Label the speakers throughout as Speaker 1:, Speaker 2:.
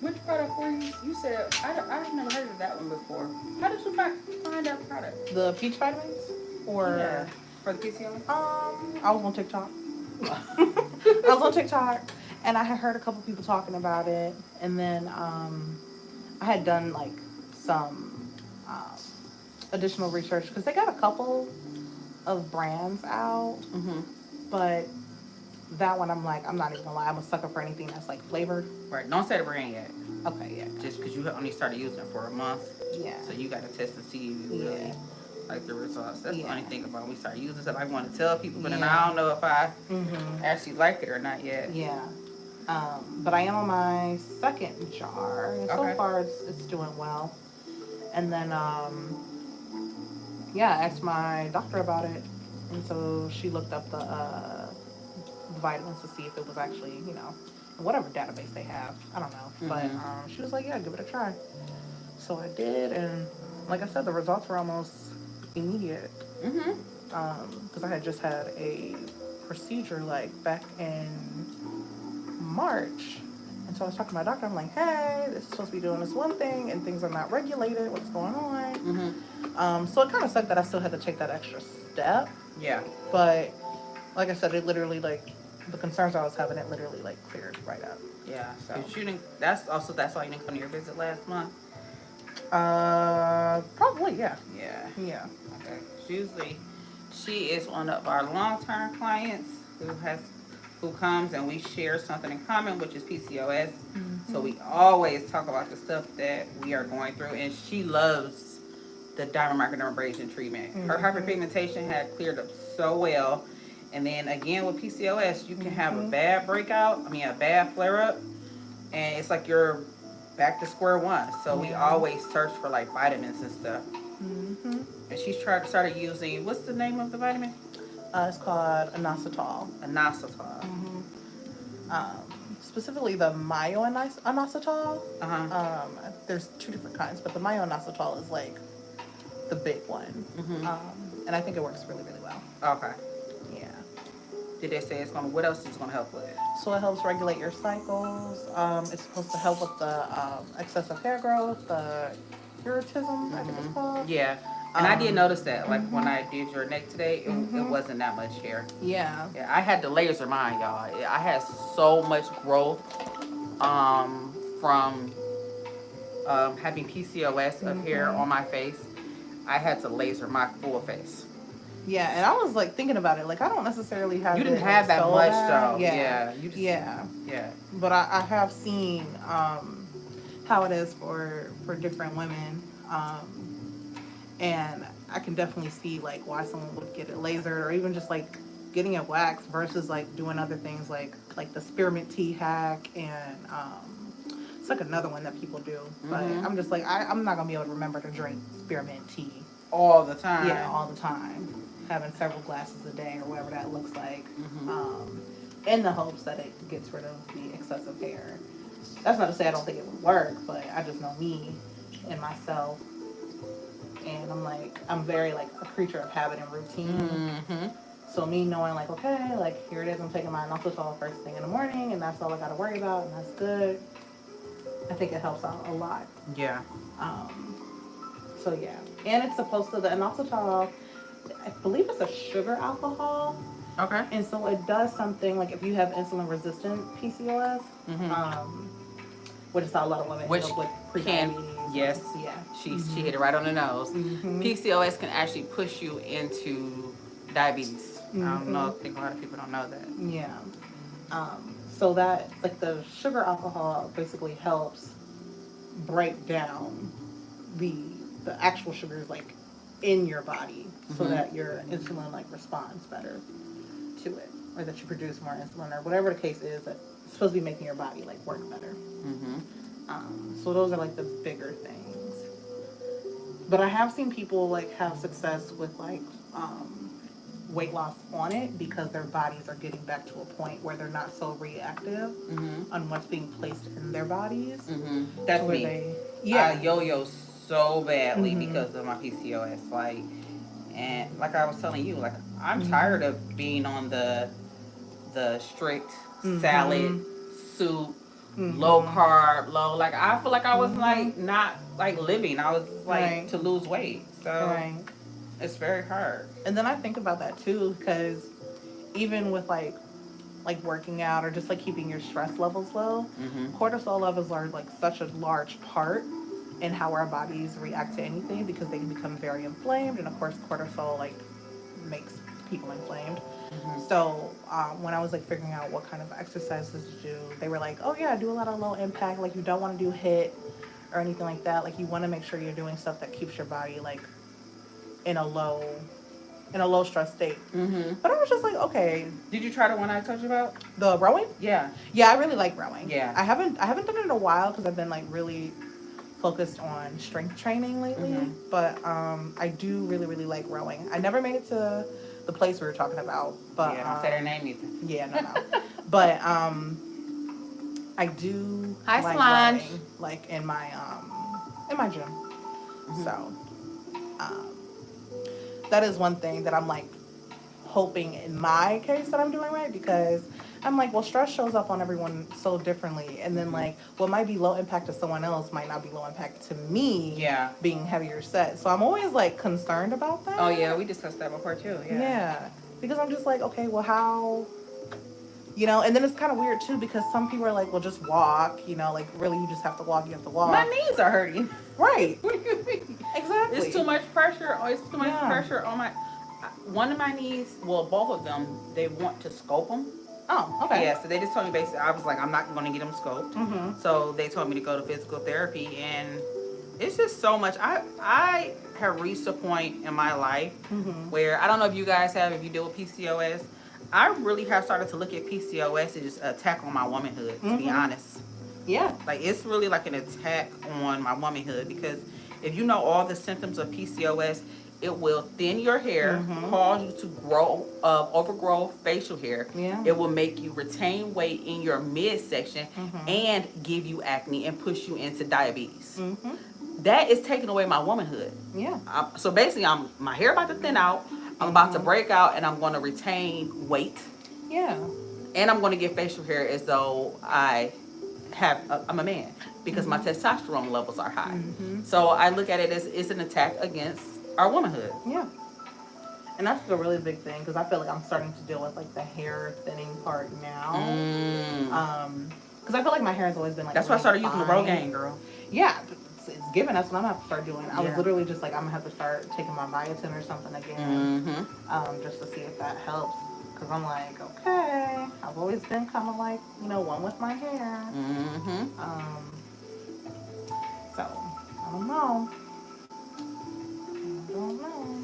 Speaker 1: Which product were you? You said I've never heard of that one before. How did you find that product?
Speaker 2: The peach vitamins,
Speaker 1: Yeah,
Speaker 2: or
Speaker 1: for the PCOS.
Speaker 2: I was on TikTok. I was on TikTok, and I had heard a couple people talking about it, and then I had done like some additional research because they got a couple of brands out,
Speaker 1: Mm-hmm.
Speaker 2: but that one I'm like, I'm not even gonna lie, I'm a sucker for anything that's like flavored.
Speaker 1: Right. Don't say the brand yet.
Speaker 2: Okay, yeah,
Speaker 1: Just because you only started using it for a month,
Speaker 2: yeah,
Speaker 1: so you got to test and see if you really
Speaker 2: yeah,
Speaker 1: like the results. That's the
Speaker 2: yeah,
Speaker 1: only thing about when we start using it. I want to tell people, but then I
Speaker 2: yeah.
Speaker 1: don't know if I
Speaker 2: Mhm.
Speaker 1: actually like it or not yet.
Speaker 2: Yeah. But I am on my second jar, and so
Speaker 1: Okay.
Speaker 2: far it's doing well. And then yeah, I asked my doctor about it, and so she looked up the vitamins to see if it was actually, in whatever database they have. I don't know, but
Speaker 1: Mm-hmm.
Speaker 2: she was like, yeah, give it a try. So I did, and like I said, the results were almost immediate.
Speaker 1: Mm-hmm.
Speaker 2: Because I had just had a procedure like back in March. And so I was talking to my doctor. I'm like, hey, this is supposed to be doing this one thing, and things are not regulated. What's going on?
Speaker 1: Mm-hmm.
Speaker 2: So it kind of sucked that I still had to take that extra step.
Speaker 1: Yeah.
Speaker 2: But like I said, it literally, like, the concerns I was having, it literally, like, cleared right up.
Speaker 1: Yeah.
Speaker 2: So,
Speaker 1: But you didn't. That's why you didn't come to your visit last month.
Speaker 2: probably, yeah.
Speaker 1: Yeah.
Speaker 2: Yeah.
Speaker 1: Okay. Usually, she is one of our long-term clients who comes and we share something in common, which is PCOS. So
Speaker 2: Mm-hmm.
Speaker 1: we always talk about the stuff that we are going through, and she loves the diamond microdermabrasion treatment. Her
Speaker 2: Mm-hmm.
Speaker 1: hyperpigmentation had cleared up so well, and then again with PCOS, you can have a
Speaker 2: Mm-hmm.
Speaker 1: bad breakout. I mean, a bad flare up, and it's like you're back to square one. So we
Speaker 2: Yeah.
Speaker 1: always search for like vitamins and stuff.
Speaker 2: Mm-hmm.
Speaker 1: And she's started using, what's the name of the vitamin?
Speaker 2: It's called inositol.
Speaker 1: Inositol.
Speaker 2: Mm-hmm. Specifically the myo-inositol.
Speaker 1: Uh huh.
Speaker 2: There's two different kinds, but the myo-inositol is like the big one.
Speaker 1: Mhm.
Speaker 2: And I think it works really, really well.
Speaker 1: Okay.
Speaker 2: Yeah.
Speaker 1: Did they say it's gonna? What else is it gonna help with?
Speaker 2: So it helps regulate your cycles. It's supposed to help with the excessive hair growth, the irritism, I think it's called.
Speaker 1: Yeah. And I did notice that, like when
Speaker 2: Mhm.
Speaker 1: I did your neck today, it
Speaker 2: Mhm.
Speaker 1: wasn't that much hair.
Speaker 2: Yeah.
Speaker 1: Yeah, I had to laser mine, y'all. I had so much growth from having PCOS of hair
Speaker 2: Mhm.
Speaker 1: on my face. I had to laser my full face.
Speaker 2: Yeah, and I was like thinking about it. Like I don't necessarily have
Speaker 1: You
Speaker 2: it
Speaker 1: didn't
Speaker 2: like
Speaker 1: have that
Speaker 2: so
Speaker 1: much
Speaker 2: bad.
Speaker 1: though.
Speaker 2: Yeah.
Speaker 1: Yeah. You just
Speaker 2: Yeah.
Speaker 1: yeah.
Speaker 2: But I have seen how it is for different women, and I can definitely see like why someone would get it lasered or even just like getting it waxed versus like doing other things like the spearmint tea hack, and it's like another one that people do. But
Speaker 1: Mhm.
Speaker 2: I'm just like I'm not gonna be able to remember to drink spearmint tea.
Speaker 1: All the time.
Speaker 2: Yeah, all the time, having several glasses a day or whatever that looks like, in the hopes that it gets rid of the excessive hair. That's not to say I don't think it would work, but I just know me and myself, and I'm very like a creature of habit and routine.
Speaker 1: Mm-hmm.
Speaker 2: So me knowing like, okay, like here it is, I'm taking my inositol first thing in the morning, and that's all I got to worry about, and that's good. I think it helps out a lot.
Speaker 1: Yeah.
Speaker 2: Um, so yeah, and it's supposed to, the inositol, I believe it's a sugar alcohol.
Speaker 1: Okay.
Speaker 2: And so it does something like if you have insulin resistant PCOS,
Speaker 1: Mm-hmm.
Speaker 2: which is how a lot of women
Speaker 1: Which
Speaker 2: end up with
Speaker 1: can,
Speaker 2: prediabetes.
Speaker 1: yes,
Speaker 2: Yeah.
Speaker 1: she hit it right on the nose.
Speaker 2: Mm-hmm.
Speaker 1: PCOS can actually push you into diabetes. I don't know. I
Speaker 2: Mm-hmm.
Speaker 1: think a lot of people don't know that.
Speaker 2: Yeah. So that like the sugar alcohol basically helps break down the the actual sugars like in your body so
Speaker 1: Mm-hmm.
Speaker 2: that your insulin like responds better to it, or that you produce more insulin, or whatever the case is, that it's supposed to be making your body like work better.
Speaker 1: Mm-hmm.
Speaker 2: So those are like the bigger things. But I have seen people like have success with like weight loss on it because their bodies are getting back to a point where they're not so reactive
Speaker 1: Mm-hmm.
Speaker 2: on what's being placed in their bodies.
Speaker 1: Mm-hmm.
Speaker 2: To
Speaker 1: That's
Speaker 2: where
Speaker 1: me.
Speaker 2: they,
Speaker 1: I
Speaker 2: yeah.
Speaker 1: yo-yo so badly
Speaker 2: Mm-hmm.
Speaker 1: because of my PCOS. Like, and like I was telling you, like I'm tired
Speaker 2: Mm-hmm.
Speaker 1: of being on the strict salad,
Speaker 2: Mm-hmm.
Speaker 1: soup, low carb, low. Like I feel like I was like
Speaker 2: Mm-hmm.
Speaker 1: not like living. I was like
Speaker 2: Right.
Speaker 1: to lose weight. So
Speaker 2: Right.
Speaker 1: it's very hard.
Speaker 2: And then I think about that too, because even with like working out or just like keeping your stress levels low,
Speaker 1: Mm-hmm.
Speaker 2: cortisol levels are like such a large part in how our bodies react to anything because they can become very inflamed, and of course cortisol like makes people inflamed.
Speaker 1: Mm-hmm.
Speaker 2: So when I was like figuring out what kind of exercises to do, they were like, oh yeah, do a lot of low impact, like you don't want to do HIIT or anything like that, like you want to make sure you're doing stuff that keeps your body like in a low stress state.
Speaker 1: Mm-hmm.
Speaker 2: But I was just like, okay,
Speaker 1: Did you try the one I told you about?
Speaker 2: the rowing.
Speaker 1: Yeah.
Speaker 2: Yeah, I really like rowing.
Speaker 1: Yeah.
Speaker 2: I haven't done it in a while because I've been like really focused on strength training lately.
Speaker 1: Mm-hmm.
Speaker 2: But I do really really like rowing. I never made it to the place we were talking about, but
Speaker 1: Yeah, don't say their name either.
Speaker 2: yeah, no. But I do
Speaker 1: Hi,
Speaker 2: like
Speaker 1: Solange.
Speaker 2: rowing, like in my gym.
Speaker 1: Mm-hmm.
Speaker 2: So um, that is one thing that I'm like hoping in my case that I'm doing right, because I'm like, well, stress shows up on everyone so differently, and then like what might be low impact to someone else might not be low impact to me.
Speaker 1: Yeah.
Speaker 2: Being heavier set, so I'm always like concerned about that.
Speaker 1: Oh yeah, we discussed that before too. Yeah.
Speaker 2: Yeah, because I'm just like, okay, well, how, and then it's kind of weird too because some people are like, well, just walk, like really, you just have to walk, you have to walk.
Speaker 1: My knees are hurting.
Speaker 2: Right.
Speaker 1: What do you mean?
Speaker 2: Exactly.
Speaker 1: It's too much pressure. Oh, it's too much
Speaker 2: Yeah.
Speaker 1: pressure on my. One of my knees, well, both of them, they want to scope them.
Speaker 2: Oh, okay.
Speaker 1: Yeah, so they just told me basically, I was like, I'm not going to get them scoped.
Speaker 2: Mm-hmm.
Speaker 1: So they told me to go to physical therapy, and it's just so much. I have reached a point in my life
Speaker 2: Mm-hmm.
Speaker 1: where I don't know if you guys have, if you deal with PCOS. I really have started to look at PCOS as just an attack on my womanhood, to be
Speaker 2: Mm-hmm.
Speaker 1: honest.
Speaker 2: Yeah.
Speaker 1: Like, it's really like an attack on my womanhood, because if you know all the symptoms of PCOS, it will thin your hair,
Speaker 2: Mm-hmm.
Speaker 1: cause you to overgrow facial hair.
Speaker 2: Yeah.
Speaker 1: It will make you retain weight in your midsection,
Speaker 2: Mm-hmm.
Speaker 1: and give you acne and push you into diabetes.
Speaker 2: Mm-hmm.
Speaker 1: That is taking away my womanhood.
Speaker 2: Yeah.
Speaker 1: So basically, my hair about to thin out. I'm about to break out, and I'm going to retain weight,
Speaker 2: Yeah.
Speaker 1: and I'm going to get facial hair as though I'm a man, because my testosterone levels are high.
Speaker 2: Mm-hmm.
Speaker 1: So I look at it as it's an attack against our womanhood.
Speaker 2: Yeah. And that's a really big thing because I feel like I'm starting to deal with like the hair thinning part now. Because I feel like my hair has always been like.
Speaker 1: That's why I
Speaker 2: really
Speaker 1: started using the
Speaker 2: fine.
Speaker 1: Rogaine, girl.
Speaker 2: Yeah, it's given. That's what I'm gonna have to start doing. I was
Speaker 1: Yeah.
Speaker 2: literally just like, I'm gonna have to start taking my biotin or something again,
Speaker 1: Mm-hmm.
Speaker 2: just to see if that helps. Because I'm like, okay, I've always been kind of like, one with my hair.
Speaker 1: Mm-hmm.
Speaker 2: So I don't know.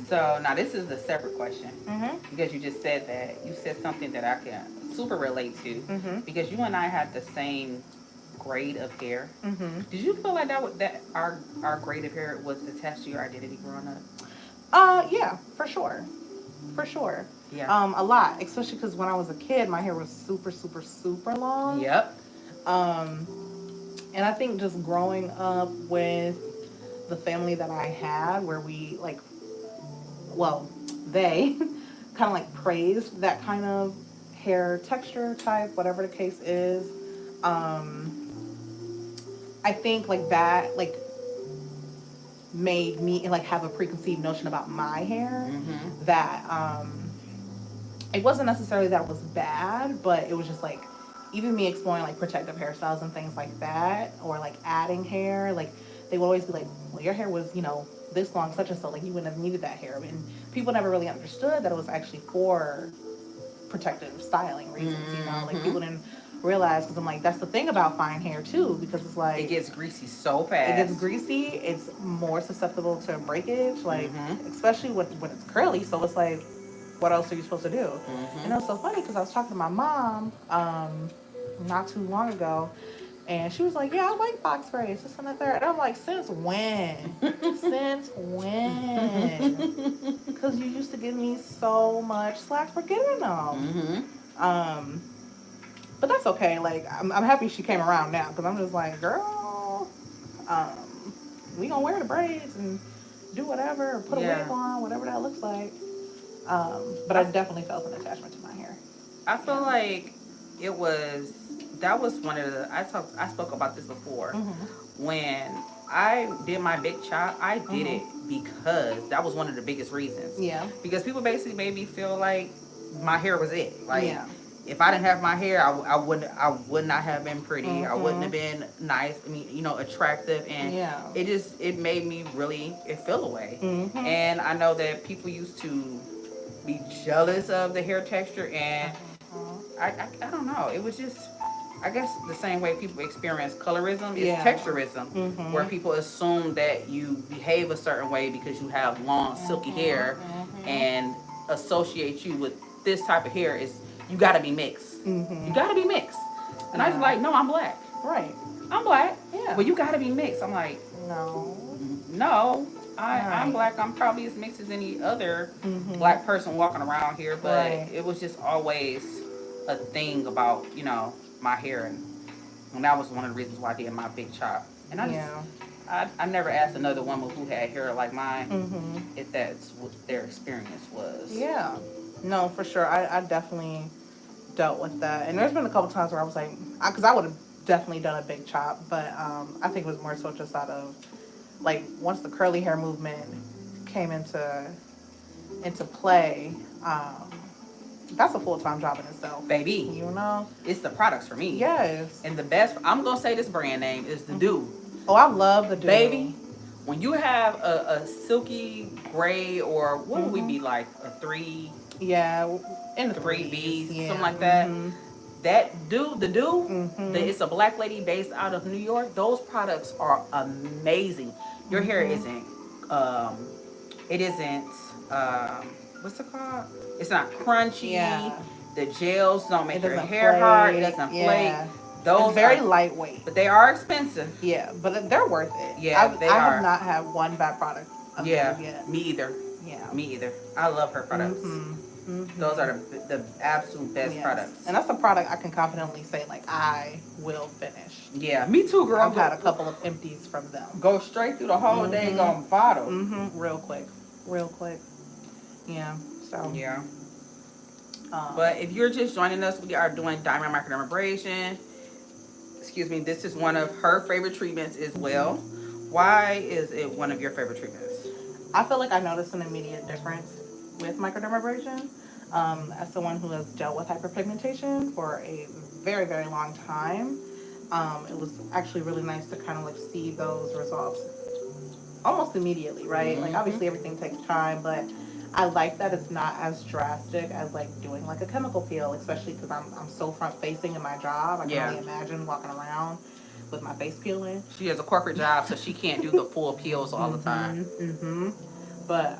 Speaker 1: So now this is a separate question,
Speaker 2: Mm-hmm.
Speaker 1: because you just said that. You said something that I can super relate to,
Speaker 2: Mm-hmm.
Speaker 1: because you and I had the same grade of hair.
Speaker 2: Mm-hmm.
Speaker 1: Did you feel like that our grade of hair was attached to your identity growing up?
Speaker 2: Yeah, for sure. For sure.
Speaker 1: Yeah.
Speaker 2: A lot, especially because when I was a kid, my hair was super, super, super long.
Speaker 1: Yep.
Speaker 2: And I think just growing up with the family that I had, where we they kind of like praised that kind of hair texture type, whatever the case is. I think like that made me like have a preconceived notion about my hair,
Speaker 1: Mm-hmm.
Speaker 2: that it wasn't necessarily that it was bad, but it was just like even me exploring like protective hairstyles and things like that, or like adding hair, like they would always be like, well, your hair was this long, such and so, like you wouldn't have needed that hair, and people never really understood that it was actually for protective styling reasons. Like people didn't realize, because I'm like, that's the thing about fine hair too, because it's like
Speaker 1: It gets greasy so fast.
Speaker 2: it gets greasy, it's more susceptible to breakage, like especially when it's curly. So it's like, what else are you supposed to do? And it was so funny because I was talking to my mom not too long ago, and she was like, yeah, I like box braids, this and that, third. And I'm like, since when? Since when? Because you used to give me so much slack for getting them. But that's okay. Like, I'm happy she came around now, because I'm just like, girl, we gonna wear the braids and do whatever, or put a wig on, whatever that looks like. But I definitely felt an attachment to my hair.
Speaker 1: I feel like it was that was one of the I spoke about this before.
Speaker 2: Mm-hmm.
Speaker 1: When I did my big chop, I did it
Speaker 2: Mm-hmm.
Speaker 1: because that was one of the biggest reasons.
Speaker 2: Yeah.
Speaker 1: Because people basically made me feel like my hair was it. Like
Speaker 2: Yeah.
Speaker 1: if I didn't have my hair, I would not have been pretty. I wouldn't have
Speaker 2: Mm-hmm.
Speaker 1: been nice. I mean, attractive, and
Speaker 2: Yeah.
Speaker 1: it made me really feel away.
Speaker 2: Mm-hmm.
Speaker 1: And I know that people used to be jealous of the hair texture, and I don't know. It was just, I guess, the same way people experience colorism is
Speaker 2: Yeah.
Speaker 1: texturism,
Speaker 2: Mm-hmm.
Speaker 1: where people assume that you behave a certain way because you have long, silky hair,
Speaker 2: Mm-hmm.
Speaker 1: and associate you with this type of hair is you got to be mixed.
Speaker 2: Mm-hmm.
Speaker 1: You got to be mixed. And I was like, no, I'm black.
Speaker 2: Right.
Speaker 1: I'm black.
Speaker 2: Yeah.
Speaker 1: But you got to be mixed. I'm like,
Speaker 2: No.
Speaker 1: no. I'm
Speaker 2: Right.
Speaker 1: black. I'm probably as mixed as any other
Speaker 2: Mm-hmm.
Speaker 1: black person walking around here, but
Speaker 2: Right.
Speaker 1: it was just always a thing about my hair, and that was one of the reasons why I did my big chop. And I never asked another woman who had hair like mine
Speaker 2: Mm-hmm.
Speaker 1: if that's what their experience was.
Speaker 2: Yeah. No, for sure. I definitely dealt with that. And there's been a couple times where I was like, because I would have definitely done a big chop, but I think it was more so just out of, like, once the curly hair movement came into play, that's a full-time job in itself.
Speaker 1: Baby, it's the products for me.
Speaker 2: Yes.
Speaker 1: And the best, I'm going to say this brand name, is the Dew.
Speaker 2: Oh, I love the Dew.
Speaker 1: Baby, when you have a silky gray, or what would we be like, a 3...
Speaker 2: Yeah, in the
Speaker 1: 3Bs,
Speaker 2: yeah.
Speaker 1: something like that.
Speaker 2: Mm-hmm.
Speaker 1: That Dew,
Speaker 2: Mm-hmm.
Speaker 1: it's a black lady based out of New York. Those products are amazing. Your hair isn't, it isn't, what's it called? It's not crunchy.
Speaker 2: Yeah.
Speaker 1: The gels don't make your
Speaker 2: doesn't
Speaker 1: hair
Speaker 2: flake.
Speaker 1: hard. It doesn't
Speaker 2: Yeah.
Speaker 1: flake. Those
Speaker 2: It's very
Speaker 1: are,
Speaker 2: lightweight.
Speaker 1: but they are expensive.
Speaker 2: Yeah, but they're worth it.
Speaker 1: Yeah,
Speaker 2: I have not had one bad product of them yet.
Speaker 1: Me either.
Speaker 2: Yeah.
Speaker 1: Me either. I love her products.
Speaker 2: Mm-hmm. Mm-hmm.
Speaker 1: Those are the absolute best products.
Speaker 2: And that's a product I can confidently say, like, I will finish.
Speaker 1: Yeah, me too, girl.
Speaker 2: I've had a couple of empties from them.
Speaker 1: Go straight through the whole dang on bottle.
Speaker 2: Mm-hmm. Real quick. Yeah. So.
Speaker 1: Yeah. But if you're just joining us, we are doing diamond microdermabrasion. Excuse me. This is one of her favorite treatments as well. Why is it one of your favorite treatments?
Speaker 2: I feel like I noticed an immediate difference with microdermabrasion. As someone who has dealt with hyperpigmentation for a very, very long time, it was actually really nice to kind of like see those results almost immediately, right?
Speaker 1: Mm-hmm.
Speaker 2: Like, obviously everything takes time, but I like that it's not as drastic as like doing like a chemical peel, especially because I'm so front facing in my job. I can only imagine walking around with my face peeling.
Speaker 1: She has a corporate job, so she can't do the full peels all the time.
Speaker 2: Mm-hmm. But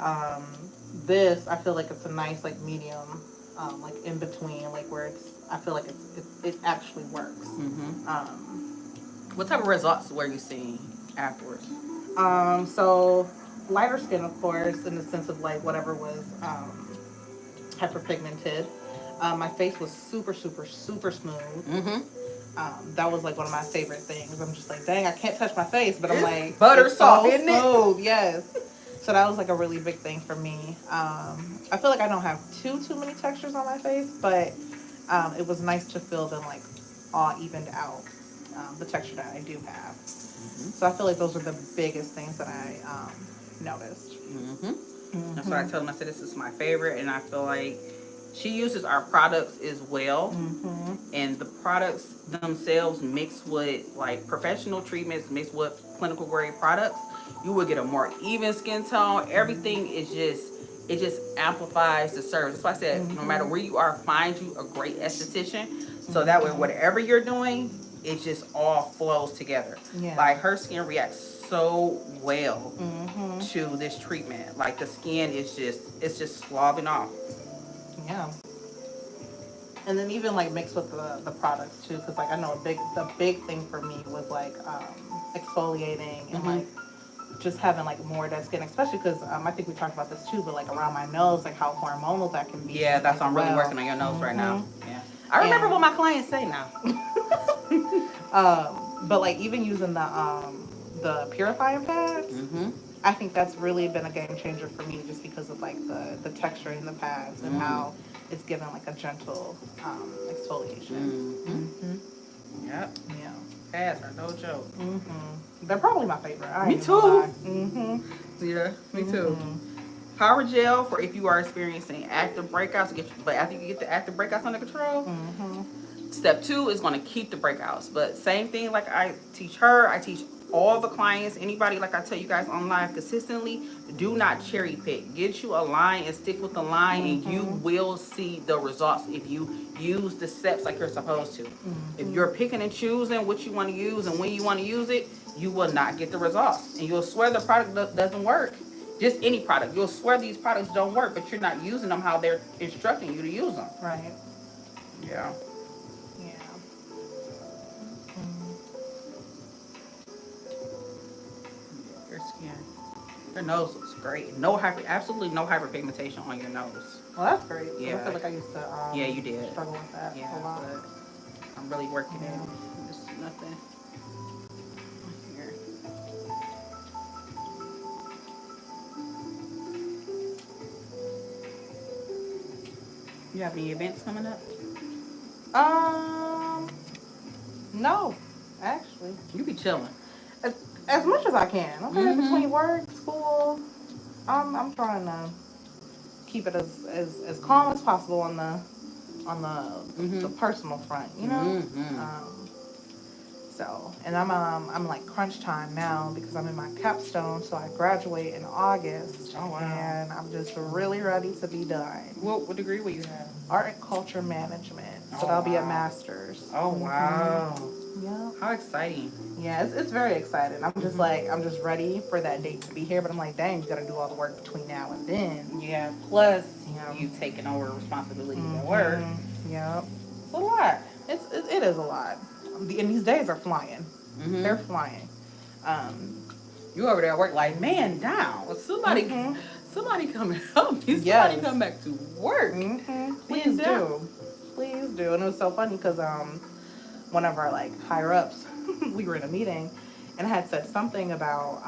Speaker 2: this, I feel like it's a nice like medium, like in between, like where I feel like it actually works.
Speaker 1: Mm-hmm. What type of results were you seeing afterwards?
Speaker 2: So lighter skin, of course, in the sense of like whatever was hyperpigmented. My face was super, super, super smooth.
Speaker 1: Mm-hmm.
Speaker 2: That was like one of my favorite things. I'm just like, dang, I can't touch my face, but I'm like,
Speaker 1: butter soft,
Speaker 2: so
Speaker 1: isn't it?
Speaker 2: smooth, yes. So that was like a really big thing for me. I feel like I don't have too many textures on my face, but it was nice to feel them like all evened out, the texture that I do have. Mm-hmm. So I feel like those are the biggest things that I noticed.
Speaker 1: Mm-hmm. Mm-hmm. That's what I told them. I said, this is my favorite, and I feel like she uses our products as well.
Speaker 2: Mm-hmm.
Speaker 1: And the products themselves mixed with like professional treatments, mixed with clinical grade products, you will get a more even skin tone. Everything is it just amplifies the service. That's why I said, no matter where you are, find you a great esthetician. So that way, whatever you're doing, it just all flows together.
Speaker 2: Yeah.
Speaker 1: Like her skin reacts so well to this treatment. Like the skin is just slobbing off.
Speaker 2: Yeah. And then even like mixed with the products too, because like I know the big thing for me was like exfoliating and like just having like more dead skin, especially because I think we talked about this too, but like around my nose, like how hormonal that can be.
Speaker 1: Yeah, that's why I'm really working on your nose right now. Yeah, I remember
Speaker 2: And
Speaker 1: what my clients say now.
Speaker 2: But like even using the purifying pads, I think that's really been a game changer for me, just because of like the texture in the pads and how it's given like a gentle exfoliation.
Speaker 1: Pads are no joke.
Speaker 2: They're probably my favorite. I
Speaker 1: Me
Speaker 2: ain't gonna
Speaker 1: too.
Speaker 2: lie.
Speaker 1: Yeah, me too. Power gel for if you are experiencing active breakouts, but after you get the active breakouts under control. Step 2 is going to keep the breakouts. But same thing, like I teach her, I teach all the clients, anybody, like I tell you guys on live consistently, do not cherry pick. Get you a line and stick with the line, and you will see the results if you use the steps like you're supposed to. If you're picking and choosing what you want to use and when you want to use it, you will not get the results. And you'll swear the product doesn't work. Just any product. You'll swear these products don't work, but you're not using them how they're instructing you to use them.
Speaker 2: Right.
Speaker 1: Yeah.
Speaker 2: Yeah.
Speaker 1: Your skin. Your nose looks great. Absolutely no hyperpigmentation on your nose.
Speaker 2: Well, that's great.
Speaker 1: Yeah.
Speaker 2: I feel like I used to
Speaker 1: Yeah, you did.
Speaker 2: struggle with that
Speaker 1: Yeah,
Speaker 2: a lot.
Speaker 1: but I'm really working it. There's nothing here. You have any events coming up?
Speaker 2: No, actually.
Speaker 1: You be chilling.
Speaker 2: As much as I can. Okay, between work, school, I'm trying to keep it as calm as possible on the personal front, you know. So, and I'm like crunch time now because I'm in my capstone, so I graduate in August.
Speaker 1: Oh, wow.
Speaker 2: And I'm just really ready to be done.
Speaker 1: What degree will you have?
Speaker 2: Art and culture management. So
Speaker 1: Oh,
Speaker 2: that'll be a
Speaker 1: wow.
Speaker 2: master's.
Speaker 1: Oh, wow.
Speaker 2: Yeah.
Speaker 1: How exciting.
Speaker 2: Yeah, it's very exciting. I'm just I'm just ready for that date to be here. But I'm like, dang, you got to do all the work between now and then.
Speaker 1: Yeah. Plus,
Speaker 2: Yeah.
Speaker 1: you taking over responsibilities at work.
Speaker 2: Yeah.
Speaker 1: It's a lot.
Speaker 2: It is a lot. And these days are flying. They're flying.
Speaker 1: You over there at work like, man down. Well, somebody come and help me.
Speaker 2: Yes.
Speaker 1: Somebody come back to work.
Speaker 2: Please do. Please do. And it was so funny because one of our like higher ups, we were in a meeting, and I had said something about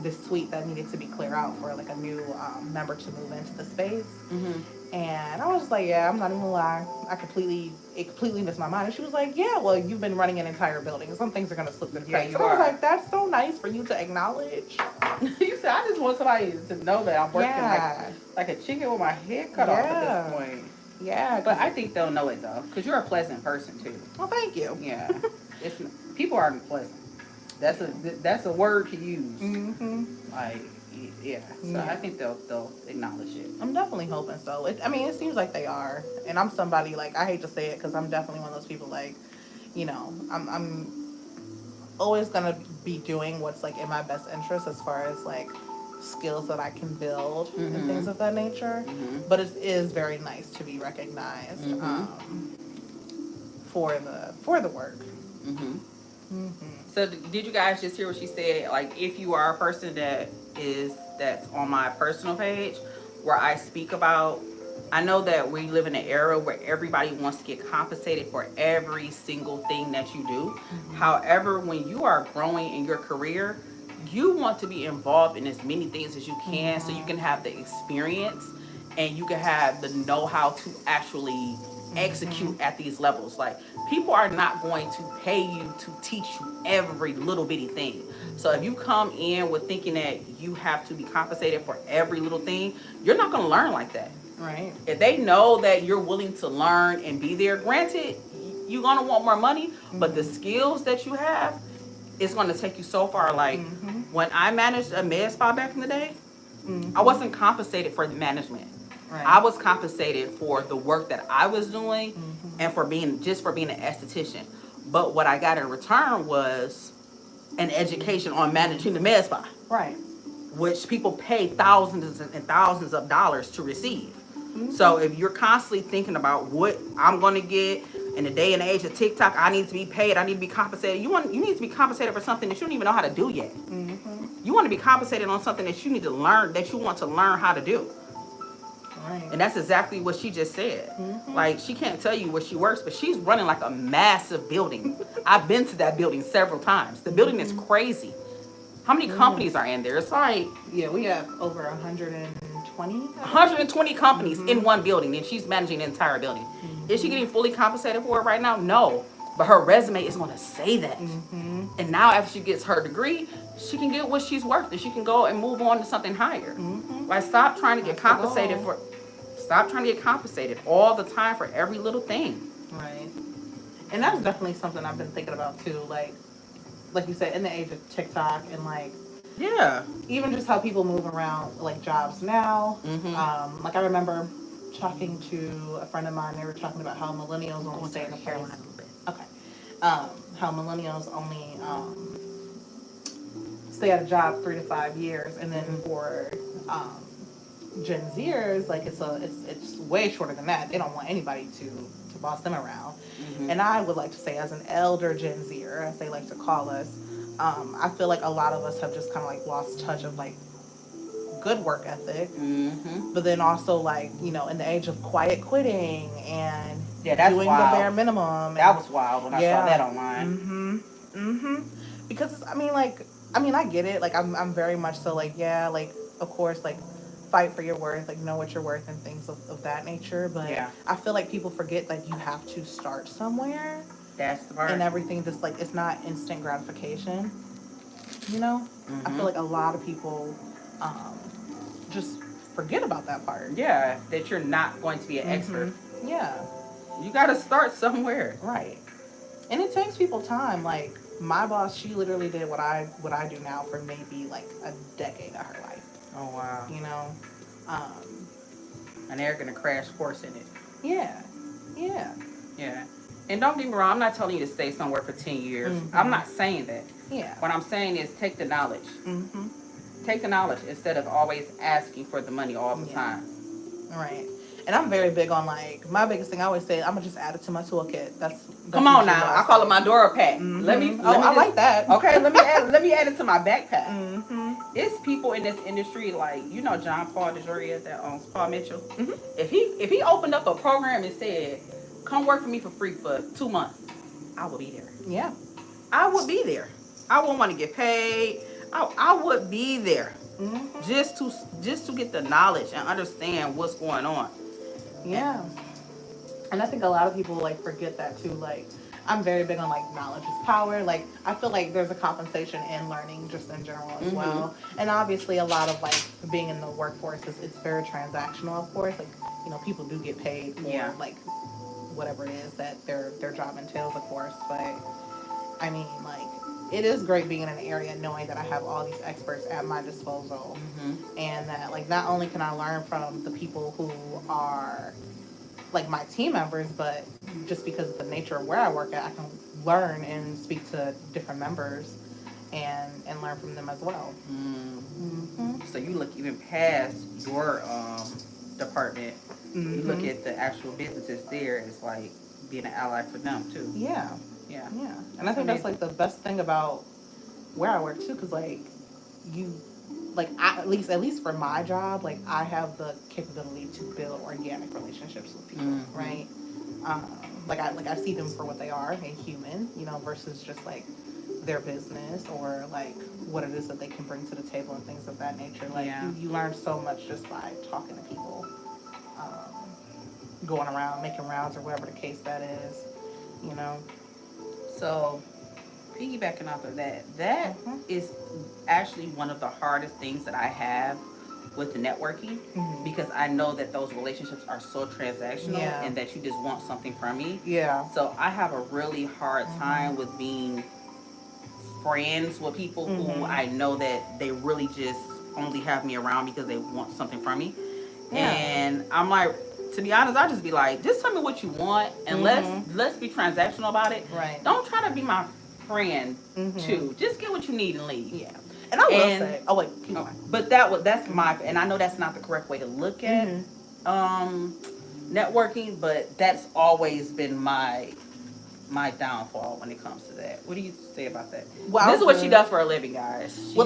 Speaker 2: this suite that needed to be clear out for like a new member to move into the space. And I was just like, yeah, I'm not even gonna lie, it completely missed my mind. And she was like, yeah, well, you've been running an entire building. Some things are gonna slip through the cracks.
Speaker 1: you
Speaker 2: And I was
Speaker 1: are.
Speaker 2: like, that's so nice for you to acknowledge.
Speaker 1: You said, I just want somebody to know that I'm working like a chicken with my head cut off at this point.
Speaker 2: Yeah,
Speaker 1: But I think they'll know it though, because you're a pleasant person too.
Speaker 2: well, thank you.
Speaker 1: Yeah. People aren't pleasant. That's a word to use. Like, yeah. So I think they'll acknowledge it.
Speaker 2: I'm definitely hoping so. It seems like they are, and I'm somebody like, I hate to say it because I'm definitely one of those people like, you know, I'm always gonna be doing what's like in my best interest as far as like skills that I can build and things of that nature. But it is very nice to be recognized for the work.
Speaker 1: So did you guys just hear what she said? Like, if you are a person that's on my personal page where I speak about, I know that we live in an era where everybody wants to get compensated for every single thing that you do. However, when you are growing in your career, you want to be involved in as many things as you can so you can have the experience and you can have the know-how to actually execute at these levels. Like, people are not going to pay you to teach you every little bitty thing. So if you come in with thinking that you have to be compensated for every little thing, you're not going to learn like that.
Speaker 2: Right.
Speaker 1: If they know that you're willing to learn and be there, granted, you're going to want more money, but the skills that you have, it's going to take you so far. Like, when I managed a med spa back in the day, I wasn't compensated for the management.
Speaker 2: Right.
Speaker 1: I was compensated for the work that I was doing and for being an esthetician. But what I got in return was an education on managing the med spa.
Speaker 2: Right.
Speaker 1: Which people pay thousands and thousands of dollars to receive. So if you're constantly thinking about what I'm going to get in the day and age of TikTok, I need to be paid, I need to be compensated. You need to be compensated for something that you don't even know how to do yet. You want to be compensated on something that you need to learn, that you want to learn how to do.
Speaker 2: Right.
Speaker 1: And that's exactly what she just said. Like, she can't tell you where she works, but she's running like a massive building. I've been to that building several times. The building is crazy. How many companies are in there? It's like...
Speaker 2: Yeah, we have over 120.
Speaker 1: 120 companies in one building, and she's managing the entire building. Is she getting fully compensated for it right now? No. but her resume is going to say that.
Speaker 2: Mm-hmm.
Speaker 1: And now after she gets her degree, she can get what she's worth, and she can go and move on to something higher.
Speaker 2: Mm-hmm.
Speaker 1: Like, stop trying to get
Speaker 2: That's the
Speaker 1: compensated
Speaker 2: goal.
Speaker 1: stop trying to get compensated all the time for every little thing.
Speaker 2: Right. And that's definitely something I've been thinking about too. Like you said, in the age of TikTok and like
Speaker 1: Yeah.
Speaker 2: even just how people move around like jobs now.
Speaker 1: Mm-hmm.
Speaker 2: Like I remember talking to a friend of mine. They were talking about how millennials only stay in a place.
Speaker 1: A little bit.
Speaker 2: Okay. How millennials only stay at a job 3 to 5 years, and then for Gen Zers, like it's way shorter than that. They don't want anybody to boss them around.
Speaker 1: Mm-hmm.
Speaker 2: And I would like to say, as an elder Gen Zer, as they like to call us, I feel like a lot of us have just kind of like lost touch of like good work ethic,
Speaker 1: Mm-hmm.
Speaker 2: but then also like in the age of quiet quitting and
Speaker 1: Yeah, that's
Speaker 2: doing
Speaker 1: wild.
Speaker 2: the bare minimum.
Speaker 1: That was wild when I saw that online.
Speaker 2: Because I get it. Like I'm very much so like, yeah, like of course, like fight for your worth, like know what you're worth and things of that nature. But
Speaker 1: Yeah.
Speaker 2: I feel like people forget like you have to start somewhere,
Speaker 1: That's the part.
Speaker 2: and everything just like it's not instant gratification. I feel like a lot of people just forget about that part.
Speaker 1: Yeah, that you're not going to be an expert.
Speaker 2: Yeah.
Speaker 1: You got to start somewhere.
Speaker 2: Right. And it takes people time. Like my boss, she literally did what I do now for maybe like a decade of her life.
Speaker 1: Oh, wow. And they're going to crash course in it.
Speaker 2: Yeah.
Speaker 1: Yeah. And don't get me wrong, I'm not telling you to stay somewhere for 10 years. I'm not saying that.
Speaker 2: Yeah.
Speaker 1: What I'm saying is take the knowledge. Take the knowledge instead of always asking for the money all the time.
Speaker 2: Right. And I'm very big on like my biggest thing. I always say I'm gonna just add it to my toolkit. That's
Speaker 1: Come on now. I call it my Dora pack. Let me.
Speaker 2: I like that.
Speaker 1: Okay. Let me add it to my backpack. It's people in this industry like John Paul DeJoria that owns Paul Mitchell. If he opened up a program and said, "Come work for me for free for 2 months," I would be there.
Speaker 2: Yeah.
Speaker 1: I would be there. I wouldn't want to get paid. I would be there just to get the knowledge and understand what's going on.
Speaker 2: Yeah. And I think a lot of people like forget that too. Like I'm very big on like knowledge is power. Like I feel like there's a compensation in learning just in general as well. And obviously a lot of like being in the workforce it's very transactional, of course. Like people do get paid for like whatever it is that their job entails, of course. But I mean, like it is great being in an area knowing that I have all these experts at my disposal, and that like not only can I learn from the people who are like my team members, but just because of the nature of where I work at, I can learn and speak to different members and learn from them as well.
Speaker 1: So you look even past your department. You look at the actual businesses there as like being an ally for them too.
Speaker 2: Yeah. And I think that's like the best thing about where I work too, because like at least for my job, like I have the capability to build organic relationships with people, right? Like I see them for what they are, a human, versus just like their business or like what it is that they can bring to the table and things of that nature. Like you learn so much just by talking to people, going around, making rounds, or whatever the case that is,
Speaker 1: So, piggybacking off of that is actually one of the hardest things that I have with the networking, because I know that those relationships are so transactional and that you just want something from me.
Speaker 2: Yeah.
Speaker 1: So I have a really hard time with being friends with people who I know that they really just only have me around because they want something from me. Yeah. And I'm like, to be honest, I'll just be like, just tell me what you want and let's be transactional about it.
Speaker 2: Right.
Speaker 1: Don't try to be my friend too. Just get what you need and leave.
Speaker 2: Yeah. And I will say, oh wait, keep going.
Speaker 1: But that's my, and I know that's not the correct way to look at networking, but that's always been my downfall when it comes to that. What do you say about that? Well, this is what she does for a living, guys. She's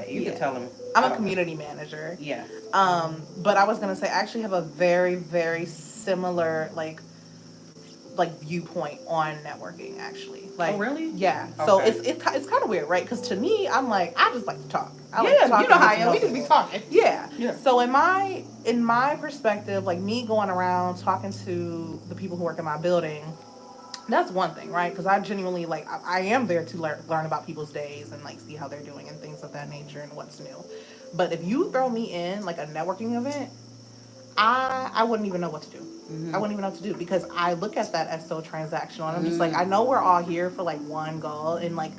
Speaker 1: you can tell them.
Speaker 2: I'm a community manager.
Speaker 1: Yeah.
Speaker 2: But I was gonna say I actually have a very, very similar like viewpoint on networking actually. Like,
Speaker 1: oh really?
Speaker 2: Yeah. Okay. So it's kind of weird, right? Because to me, I'm like, I just like to talk. I
Speaker 1: like to talk, you know how I am. We just be talking.
Speaker 2: Yeah. So in my perspective, like me going around talking to the people who work in my building, That's one thing, right? Because I genuinely like I am there to learn about people's days and like see how they're doing and things of that nature and what's new. But if you throw me in like a networking event, I wouldn't even know what to do. I wouldn't even know what to do because I look at that as so transactional and I'm just like I know we're all here for like one goal and like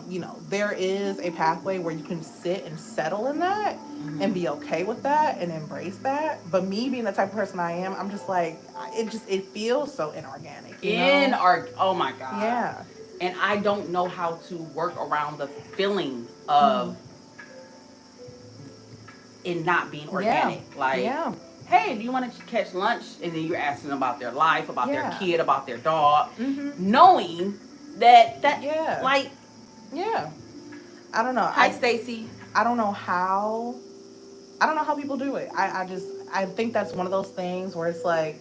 Speaker 2: you know, there is a pathway where you can sit and settle in that and be okay with that and embrace that. But me being the type of person I am, I'm just like, it feels so inorganic, you
Speaker 1: In
Speaker 2: know?
Speaker 1: our, oh my God.
Speaker 2: Yeah.
Speaker 1: And I don't know how to work around the feeling
Speaker 2: Mm-hmm.
Speaker 1: of it not being
Speaker 2: Yeah.
Speaker 1: organic. Like,
Speaker 2: Yeah.
Speaker 1: hey, do you want to catch lunch? And then you're asking them about their life, about their
Speaker 2: Yeah.
Speaker 1: kid, about their dog,
Speaker 2: Mm-hmm.
Speaker 1: knowing that
Speaker 2: Yeah.
Speaker 1: like,
Speaker 2: Yeah. I don't know.
Speaker 1: hi Stacy.
Speaker 2: I don't know how people do it. I think that's one of those things where it's like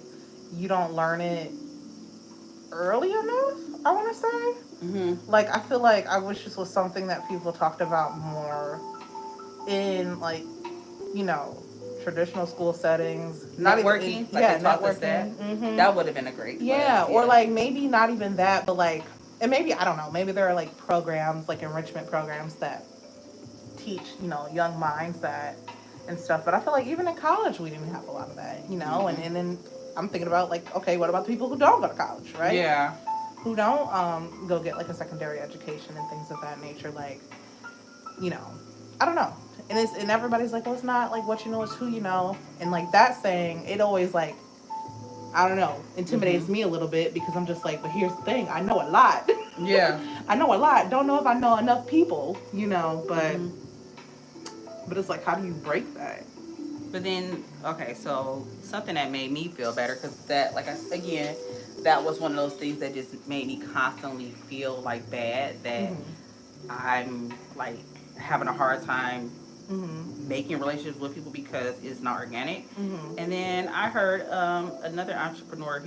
Speaker 2: you don't learn it early enough, I want to say. Like, I feel like I wish this was something that people talked about more in, like, you know, traditional school settings. Not even,
Speaker 1: Networking, like
Speaker 2: yeah,
Speaker 1: they taught us that.
Speaker 2: networking.
Speaker 1: That would have been a great
Speaker 2: Yeah,
Speaker 1: class.
Speaker 2: or like maybe not even that, but like, and maybe, I don't know, maybe there are like programs, like enrichment programs that teach, you know, young minds that and stuff. But I feel like even in college, we didn't have a lot of that, you know, and then I'm thinking about like, okay, what about the people who don't go to college, right?
Speaker 1: Yeah.
Speaker 2: Who don't go get like a secondary education and things of that nature, like, you know, I don't know. And everybody's like, well, it's not like what you know, it's who you know. And like that saying, it always like, I don't know, intimidates me a little bit because I'm just like, but here's the thing, I know a lot.
Speaker 1: Yeah.
Speaker 2: I know a lot. Don't know if I know enough people, you know, but it's like, how do you break that?
Speaker 1: But then, okay, so something that made me feel better, because that, like again, that was one of those things that just made me constantly feel like bad, that I'm like having a hard time making relationships with people because it's not organic. And then I heard another entrepreneur,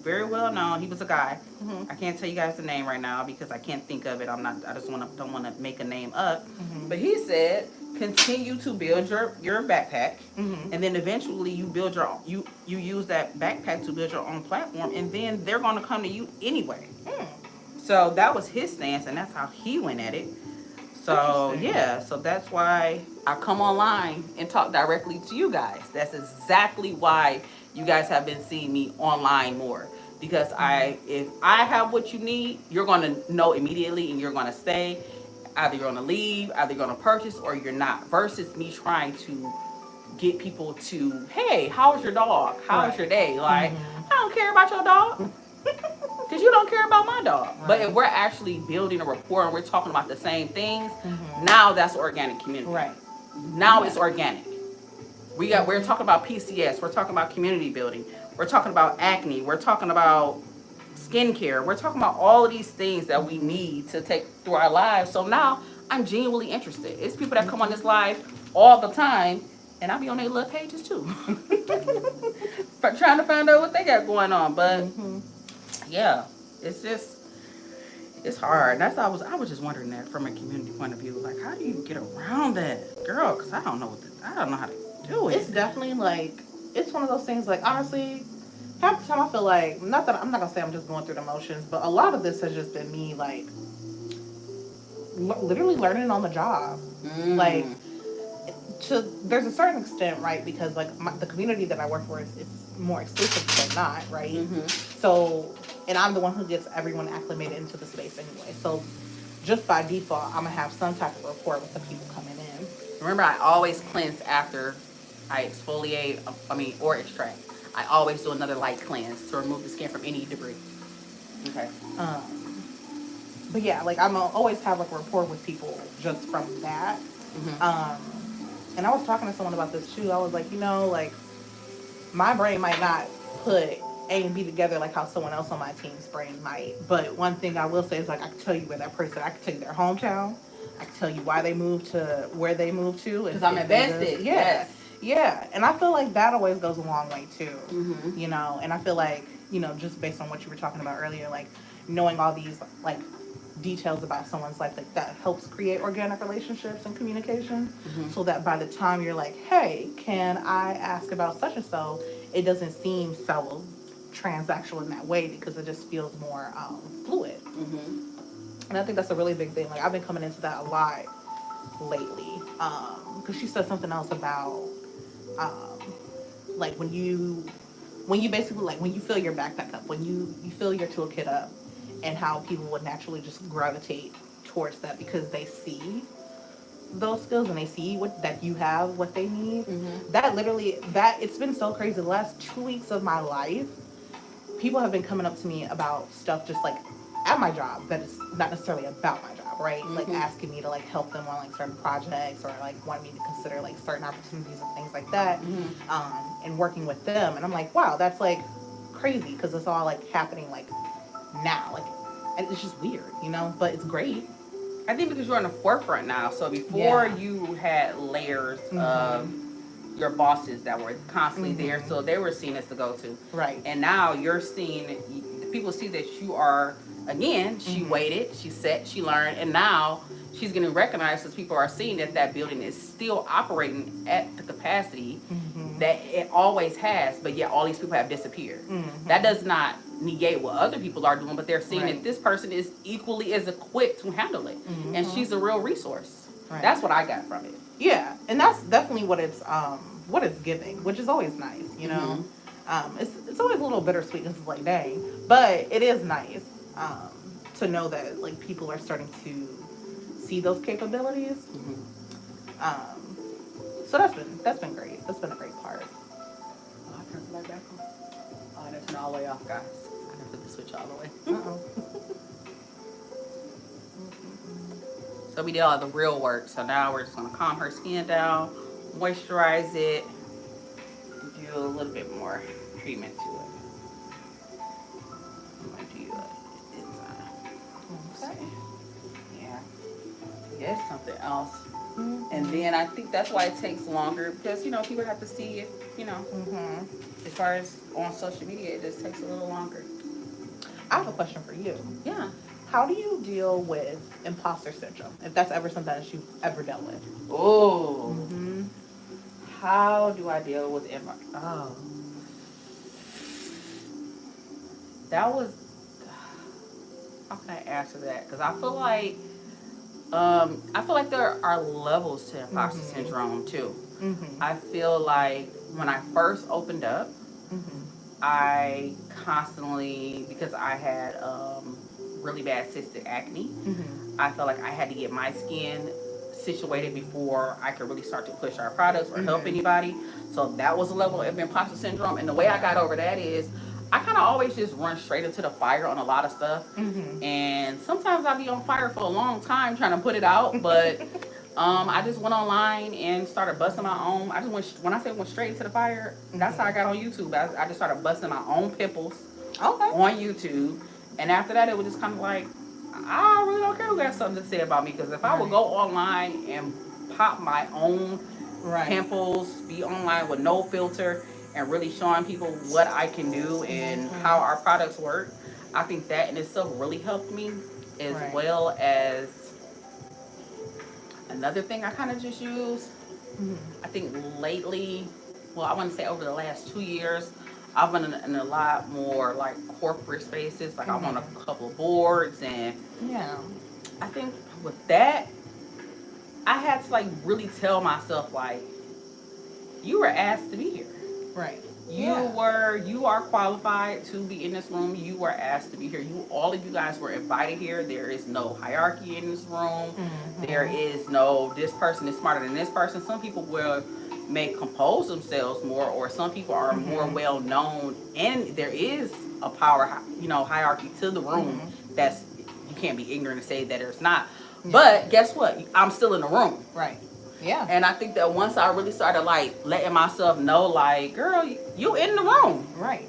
Speaker 1: very well known. He was a guy. I can't tell you guys the name right now because I can't think of it. I'm not. I just don't want to make a name up. But he said, continue to build your backpack, and then eventually you build your you use that backpack to build your own platform, and then they're going to come to you anyway. So that was his stance, and that's how he went at it. So yeah, so that's why I come online and talk directly to you guys. That's exactly why you guys have been seeing me online more, because if I have what you need, you're gonna know immediately and you're gonna stay. Either you're gonna leave, either you're gonna purchase, or you're not. Versus me trying to get people to, hey, how was your dog? How was your day? Like, I don't care about your dog. Because you don't care about my dog. Right. But if we're actually building a rapport and we're talking about the same things, now that's organic community.
Speaker 2: Right.
Speaker 1: Now it's organic. We're talking about PCOS. We're talking about community building. We're talking about acne. We're talking about skincare. We're talking about all of these things that we need to take through our lives. So now I'm genuinely interested. It's people that come on this live all the time, and I be on their little pages too, trying to find out what they got going on. But yeah, it's hard. That's I was just wondering that from a community point of view. Like, how do you get around that, girl? Because I don't know how to do it.
Speaker 2: It's definitely like, it's one of those things. Like, honestly, half the time I feel like, not that I'm not gonna say I'm just going through the motions, but a lot of this has just been me like literally learning on the job. Like, there's a certain extent, right? Because like the community that I work for is more exclusive than not, right? So, and I'm the one who gets everyone acclimated into the space anyway. So, just by default, I'm gonna have some type of rapport with the people coming in.
Speaker 1: Remember, I always cleanse after I exfoliate. Or extract. I always do another light cleanse to remove the skin from any debris. Okay.
Speaker 2: But yeah, like I'm always have like a rapport with people just from that. And I was talking to someone about this too. I was like, you know, like my brain might not put A and B together like how someone else on my team's brain might. But one thing I will say is like I can tell you where that person, I can tell you their hometown. I can tell you why they moved to where they moved to.
Speaker 1: Because I'm invested.
Speaker 2: Yeah.
Speaker 1: Yes.
Speaker 2: Yeah. And I feel like that always goes a long way too. You know, and I feel like, you know, just based on what you were talking about earlier, like knowing all these like details about someone's life, like that helps create organic relationships and communication, so that by the time you're like, hey, can I ask about such and so, it doesn't seem so transsexual in that way because it just feels more fluid.
Speaker 1: Mm-hmm.
Speaker 2: And I think that's a really big thing. Like I've been coming into that a lot lately. Because she said something else about like when you basically like when you fill your backpack up, when you fill your toolkit up, and how people would naturally just gravitate towards that because they see those skills and they see what that you have what they need.
Speaker 1: Mm-hmm.
Speaker 2: That literally that it's been so crazy. The last 2 weeks of my life, people have been coming up to me about stuff just like at my job that is not necessarily about my job, right? Like
Speaker 1: Mm-hmm.
Speaker 2: asking me to like help them on like certain projects or like wanting me to consider like certain opportunities and things like that, and working with them. And I'm like, wow, that's like crazy because it's all like happening like now, like, and it's just weird, you know. But it's great.
Speaker 1: I think because you're on the forefront now. So before
Speaker 2: Yeah.
Speaker 1: you had layers of
Speaker 2: Mm-hmm.
Speaker 1: your bosses that were constantly there,
Speaker 2: Mm-hmm.
Speaker 1: so they were seen as the go-to.
Speaker 2: Right.
Speaker 1: And now you're seen. People see that you are. Again, she
Speaker 2: Mm-hmm.
Speaker 1: waited, she sat, she learned, and now she's getting recognized because people are seeing that that building is still operating at the capacity
Speaker 2: Mm-hmm.
Speaker 1: that it always has, but yet all these people have disappeared.
Speaker 2: Mm-hmm.
Speaker 1: That does not negate what other people are doing, but they're seeing
Speaker 2: Right.
Speaker 1: that this person is equally as equipped to handle it, and
Speaker 2: Mm-hmm.
Speaker 1: she's a real resource.
Speaker 2: Right.
Speaker 1: That's what I got from it.
Speaker 2: Yeah, and that's definitely what it's giving, which is always nice, you know. It's always a little bittersweet because it's like dang, but it is nice to know that like people are starting to see those capabilities. Um, so that's been great. That's been a great part.
Speaker 1: Oh, I turned the light back on. Oh, I didn't turn it all the way off, guys. I didn't put the switch all the way.
Speaker 2: Uh-oh.
Speaker 1: So we did all the real work. So now we're just gonna calm her skin down, moisturize it, do a little bit more treatment to it. I'm gonna do inside.
Speaker 2: Okay.
Speaker 1: Yeah. Yes, something else.
Speaker 2: Mm-hmm.
Speaker 1: And then I think that's why it takes longer because people have to see it.
Speaker 2: Mm-hmm.
Speaker 1: As far as on social media, it just takes a little longer.
Speaker 2: I have a question for you.
Speaker 1: Yeah.
Speaker 2: How do you deal with imposter syndrome? If that's ever something that you've ever dealt with.
Speaker 1: Oh.
Speaker 2: Mm-hmm.
Speaker 1: How do I deal with Oh. That was. How can I answer that? Because I feel like there are levels to imposter syndrome too.
Speaker 2: Mm-hmm.
Speaker 1: I feel like when I first opened up, I constantly, because I had really bad cystic acne, I felt like I had to get my skin situated before I could really start to push our products or help anybody. So that was a level of imposter syndrome. And the way I got over that is I kind of always just run straight into the fire on a lot of stuff. And sometimes I'll be on fire for a long time trying to put it out. But I just went online and started busting my own. When I say went straight into the fire, that's how I got on YouTube. I just started busting my own pimples on YouTube. And after that, it was just kind of like, I really don't care who got something to say about me. Because if I would go online and pop my own pimples, be online with no filter, and really showing people what I can do and how our products work, I think that in itself really helped me, as well as another thing I kind of just use. I think lately, well, I want to say over the last 2 years, I've been in a lot more like corporate spaces. Like I'm on a couple of boards, and I think with that, I had to like really tell myself like, you were asked to be here.
Speaker 2: Right.
Speaker 1: You are qualified to be in this room. You were asked to be here. All of you guys were invited here. There is no hierarchy in this room. There is no, this person is smarter than this person. Some people may compose themselves more, or some people are more well known, and there is a power, hierarchy to the room. That's, you can't be ignorant and say that there's not. But guess what? I'm still in the room.
Speaker 2: Right. Yeah.
Speaker 1: And I think that once I really started like letting myself know, like, girl, you in the room.
Speaker 2: Right.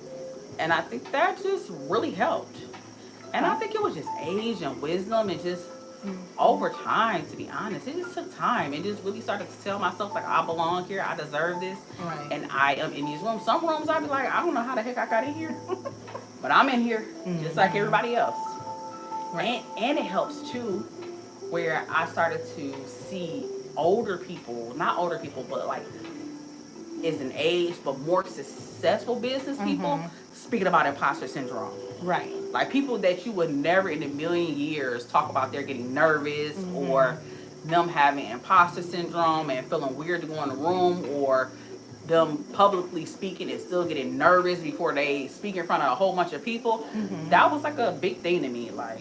Speaker 1: And I think that just really helped. And I think it was just age and wisdom and just over time, to be honest. It just took time. It just really started to tell myself like, I belong here, I deserve this.
Speaker 2: Right.
Speaker 1: And I am in these rooms. Some rooms I'd be like, I don't know how the heck I got in here. But I'm in here just like everybody else. Right. And it helps too, where I started to see older people, not older people, but like isn't age, but more successful business people speaking about imposter syndrome.
Speaker 2: Right.
Speaker 1: Like people that you would never in a million years talk about they're getting nervous or them having imposter syndrome and feeling weird to go in a room, or them publicly speaking and still getting nervous before they speak in front of a whole bunch of people. That was like a big thing to me. Like,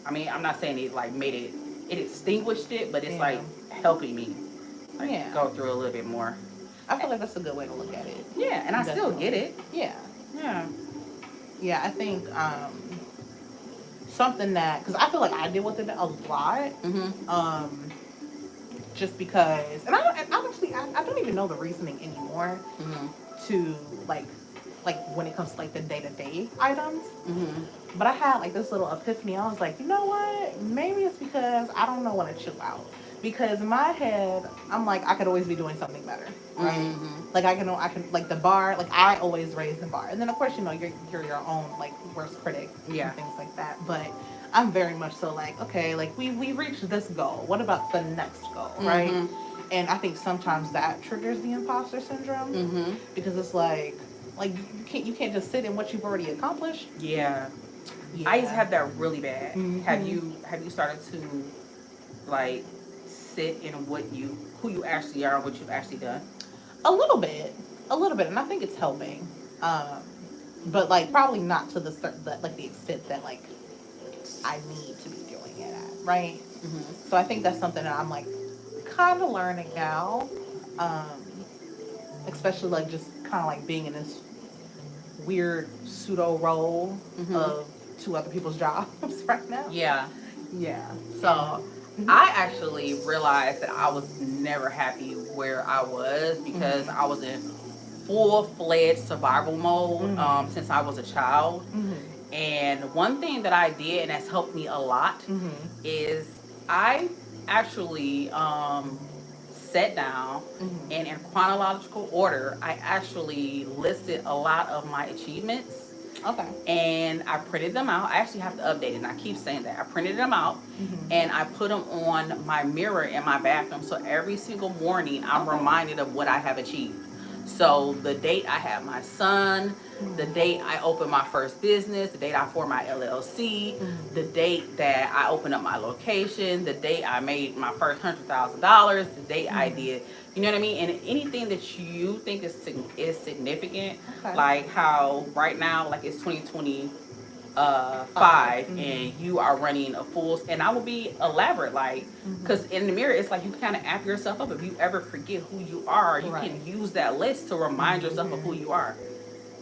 Speaker 1: I mean, I'm not saying it like made it, it extinguished it, but it's like helping me like go through a little bit more.
Speaker 2: I feel like that's a good way to look at it.
Speaker 1: Yeah, and I still get it.
Speaker 2: Yeah.
Speaker 1: Yeah.
Speaker 2: Yeah, I think something that, because I feel like I deal with it a lot, just because, and I don't even know the reasoning anymore to like when it comes to like the day-to-day items. But I had like this little epiphany. I was like, you know what? Maybe it's because I don't know when to chill out. Because in my head, I'm like, I could always be doing something better, right? Like I can like the bar, like I always raise the bar, and then of course you know you're your own like worst critic and things like that. But I'm very much so like, okay, like we've reached this goal. What about the next goal, right? And I think sometimes that triggers the imposter syndrome because it's like you can't just sit in what you've already accomplished.
Speaker 1: Yeah. I used to have that really bad. Have you started to like sit in who you actually are, what you've actually done?
Speaker 2: A little bit, and I think it's helping. But like probably not to the extent that like I need to be doing it at, right? So I think that's something that I'm like kind of learning now, especially like just kind of like being in this weird pseudo role of two other people's jobs right now.
Speaker 1: Yeah.
Speaker 2: So
Speaker 1: I actually realized that I was never happy where I was because I was in full-fledged survival mode since I was a child. And one thing that I did, and that's helped me a lot, is I actually sat down and in chronological order, I actually listed a lot of my achievements.
Speaker 2: Okay.
Speaker 1: And I printed them out. I actually have to update it, and I keep saying that. I printed them out, and I put them on my mirror in my bathroom. So every single morning, I'm reminded of what I have achieved. So the date I had my son, the date I opened my first business, the date I formed my LLC, the date that I opened up my location, the date I made my first $100,000, the date I did, you know what I mean? And anything that you think is significant, like how right now, like it's 2025, and you are running a full, and I will be elaborate, like, because in the mirror, it's like you kind of amp yourself up. If you ever forget who you are, you can use that list to remind yourself of who you are.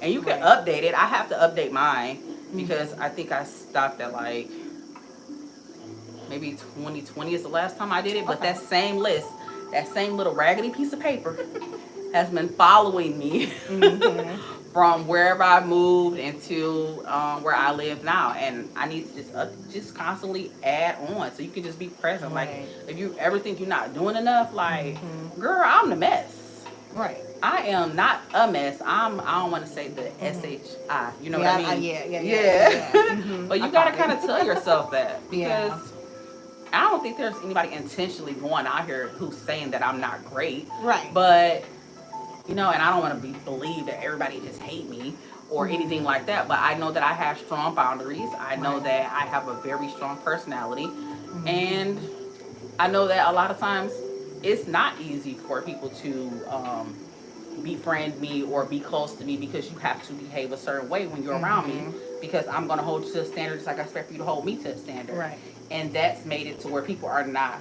Speaker 1: And you can update it. I have to update mine because I think I stopped at like maybe 2020 is the last time I did it. But that same list, that same little raggedy piece of paper has been following me from wherever I moved into where I live now. And I need to just constantly add on so you can just be present. Like if you ever think you're not doing enough, like girl, I'm the mess.
Speaker 2: Right.
Speaker 1: I am not a mess. I don't want to say the SHI. You know what I mean?
Speaker 2: Yeah.
Speaker 1: But you gotta kind of tell yourself that because I don't think there's anybody intentionally going out here who's saying that I'm not great.
Speaker 2: Right.
Speaker 1: But you know, and I don't want to believe that everybody just hate me or anything like that. But I know that I have strong boundaries. I know that I have a very strong personality, and I know that a lot of times it's not easy for people to befriend me or be close to me because you have to behave a certain way when you're around me because I'm going to hold you to a standard just like I expect you to hold me to a standard.
Speaker 2: Right.
Speaker 1: And that's made it to where people are not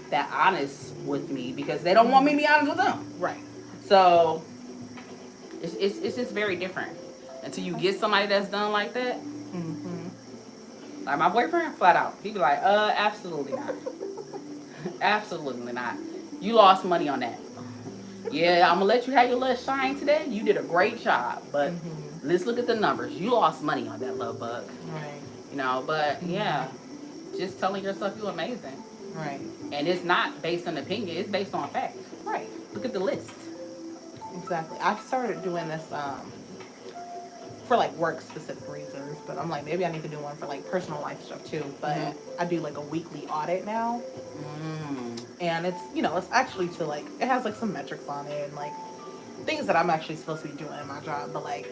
Speaker 1: that honest with me because they don't want me to be honest with them.
Speaker 2: Right.
Speaker 1: So it's just very different until you get somebody that's done like that. Like my boyfriend, flat out, he'd be like, absolutely not. Absolutely not. You lost money on that. Yeah, I'm gonna let you have your little shine today. You did a great job, but let's look at the numbers. You lost money on that little bug.
Speaker 2: Right.
Speaker 1: You know, but yeah, just telling yourself you're amazing.
Speaker 2: Right.
Speaker 1: And it's not based on opinion, it's based on fact.
Speaker 2: Right.
Speaker 1: Look at the list.
Speaker 2: Exactly. I started doing this for like work specific reasons, but I'm like maybe I need to do one for like personal life stuff too. But I do like a weekly audit now. And it's, you know, it's actually to like, it has like some metrics on it and like things that I'm actually supposed to be doing in my job, but like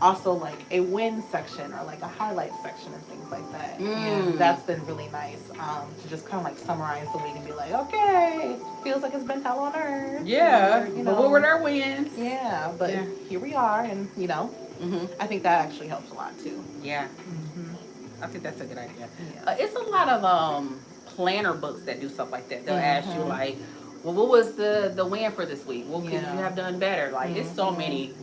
Speaker 2: also like a win section or like a highlight section and things like that. And that's been really nice to just kind of like summarize the week and be like, okay, feels like it's been hell on earth.
Speaker 1: Yeah,
Speaker 2: or,
Speaker 1: but what were their wins?
Speaker 2: Yeah, but
Speaker 1: Yeah.
Speaker 2: here we are, and I think that actually helps a lot too.
Speaker 1: Yeah, I think that's a good idea.
Speaker 2: Yeah.
Speaker 1: It's a lot of planner books that do stuff like that. They'll ask you like, well, what was the win for this week? What could you have done better? Like, it's so many.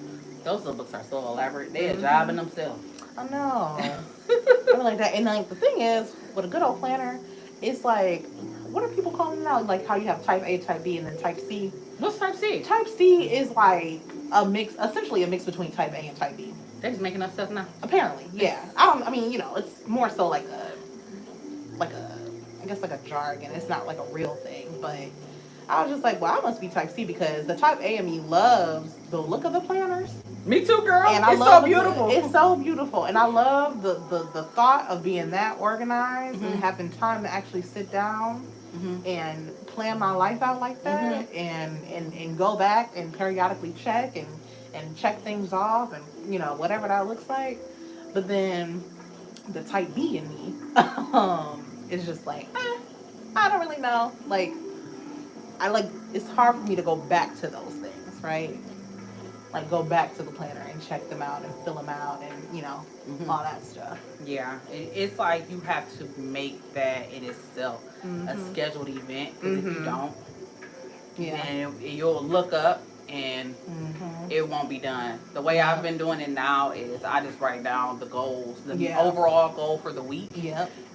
Speaker 1: Those little books are so elaborate. They a job in themselves.
Speaker 2: I know. I like that. And like the thing is, with a good old planner, it's like, what are people calling it now? Like how you have type A, type B, and then type C.
Speaker 1: What's type C?
Speaker 2: Type C is like a mix, essentially a mix between type A and type B.
Speaker 1: They're just making up stuff now.
Speaker 2: Apparently, yeah. I mean, it's more so like I guess like a jargon. It's not like a real thing, but I was just like, well, I must be type C because the type A in me loves the look of the planners.
Speaker 1: Me too, girl.
Speaker 2: And
Speaker 1: it's so beautiful.
Speaker 2: It's so beautiful. And I love the thought of being that organized and having time to actually sit down and plan my life out like that and go back and periodically check and check things off and, whatever that looks like. But then the type B in me is just like, I don't really know. Like, it's hard for me to go back to those things, right? Like go back to the planner and check them out and fill them out and all that stuff.
Speaker 1: Yeah, it's like you have to make that in itself a scheduled event because if you don't, then you'll look up and it won't be done. The way I've been doing it now is I just write down the goals, the overall goal for the week,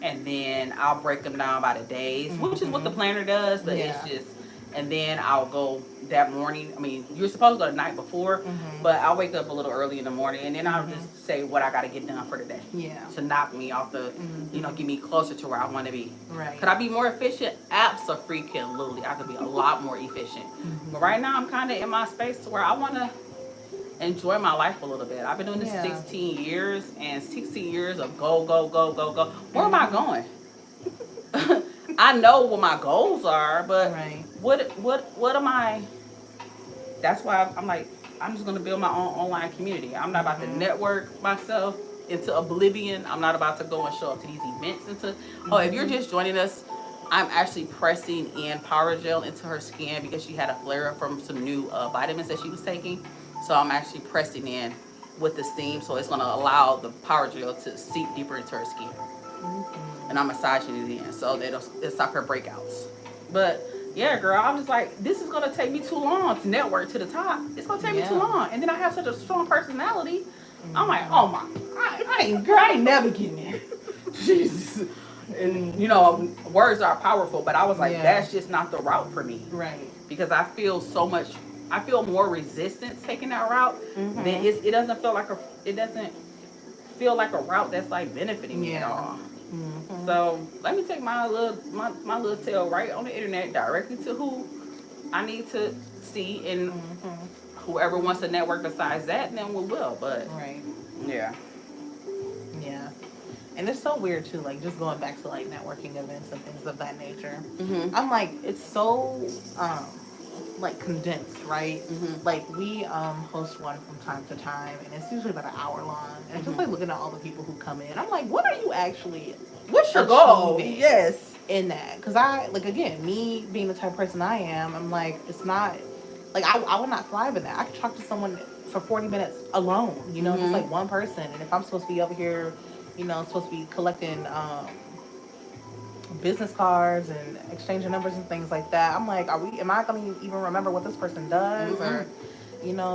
Speaker 1: and then I'll break them down by the days, which is what the planner does, but it's just. And then I'll go that morning. I mean, you're supposed to go the night before, but I'll wake up a little early in the morning, and then I'll just say what I got to get done for the day.
Speaker 2: Yeah.
Speaker 1: To knock me off the, get me closer to where I want to be.
Speaker 2: Right.
Speaker 1: Could I be more efficient? Absolutely. I could be a lot more efficient. But right now, I'm kind of in my space to where I want to enjoy my life a little bit. I've been doing this 16 years, and 16 years of go, go, go, go, go. Where am I going? I know what my goals are, but what am I? That's why I'm like, I'm just gonna build my own online community. I'm not about to network myself into oblivion. I'm not about to go and show up to these events. If you're just joining us, I'm actually pressing in Power Gel into her skin because she had a flare up from some new vitamins that she was taking. So I'm actually pressing in with the steam, so it's gonna allow the Power Gel to seep deeper into her skin. And I'm massaging it in so that it'll stop her breakouts. But yeah, girl, I'm just like, this is gonna take me too long to network to the top. It's gonna take me too long. And then I have such a strong personality. I'm like, oh my, I ain't never getting there. Jesus. And words are powerful, but I was like, that's just not the route for me.
Speaker 2: Right.
Speaker 1: Because I feel more resistance taking that route than it doesn't feel like a route that's like benefiting me at all. So let me take my little tail right on the internet directly to who I need to see, and whoever wants to network besides that, then we will. But yeah.
Speaker 2: And it's so weird too, like just going back to like networking events and things of that nature. I'm like, it's so like condensed, right? Like we host one from time to time, and it's usually about an hour long. And it's just like looking at all the people who come in. I'm like, what are you actually?
Speaker 1: What's your goal?
Speaker 2: Yes, in that, because I like, again, me being the type of person I am, I'm like, it's not like I would not thrive in that. I could talk to someone for 40 minutes alone, just like one person. And if I'm supposed to be over here, supposed to be collecting business cards and exchanging numbers and things like that, I'm like, am I going to even remember what this person does? Or,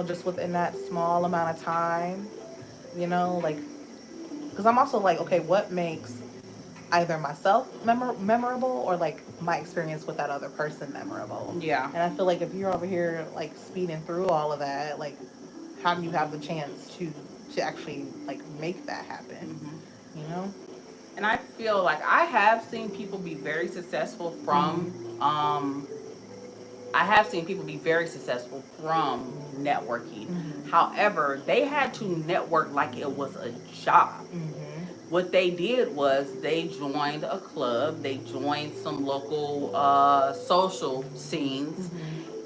Speaker 2: just within that small amount of time, like, because I'm also like, okay, what makes either myself memorable or like my experience with that other person memorable?
Speaker 1: Yeah.
Speaker 2: And I feel like if you're over here like speeding through all of that, like, how do you have the chance to actually like make that happen?
Speaker 1: And I feel like I have seen people be very successful from networking. However, they had to network like it was a job. What they did was they joined a club, they joined some local social scenes,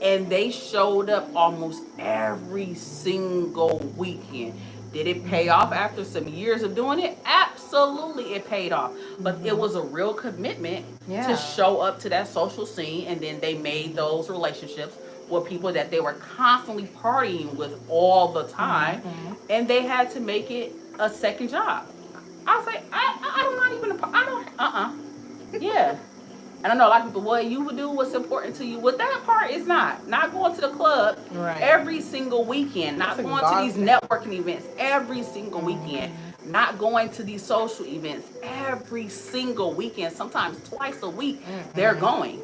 Speaker 1: and they showed up almost every single weekend. Did it pay off after some years of doing it? Absolutely, it paid off. But it was a real commitment to show up to that social scene, and then they made those relationships with people that they were constantly partying with all the time, and they had to make it a second job. I was like, I'm not even, I don't, yeah. And I know a lot of people, what you would do what's important to you. Well, that part is not going to the club every single weekend, not going to these networking events every single weekend, not going to these social events every single weekend, sometimes twice a week. They're going.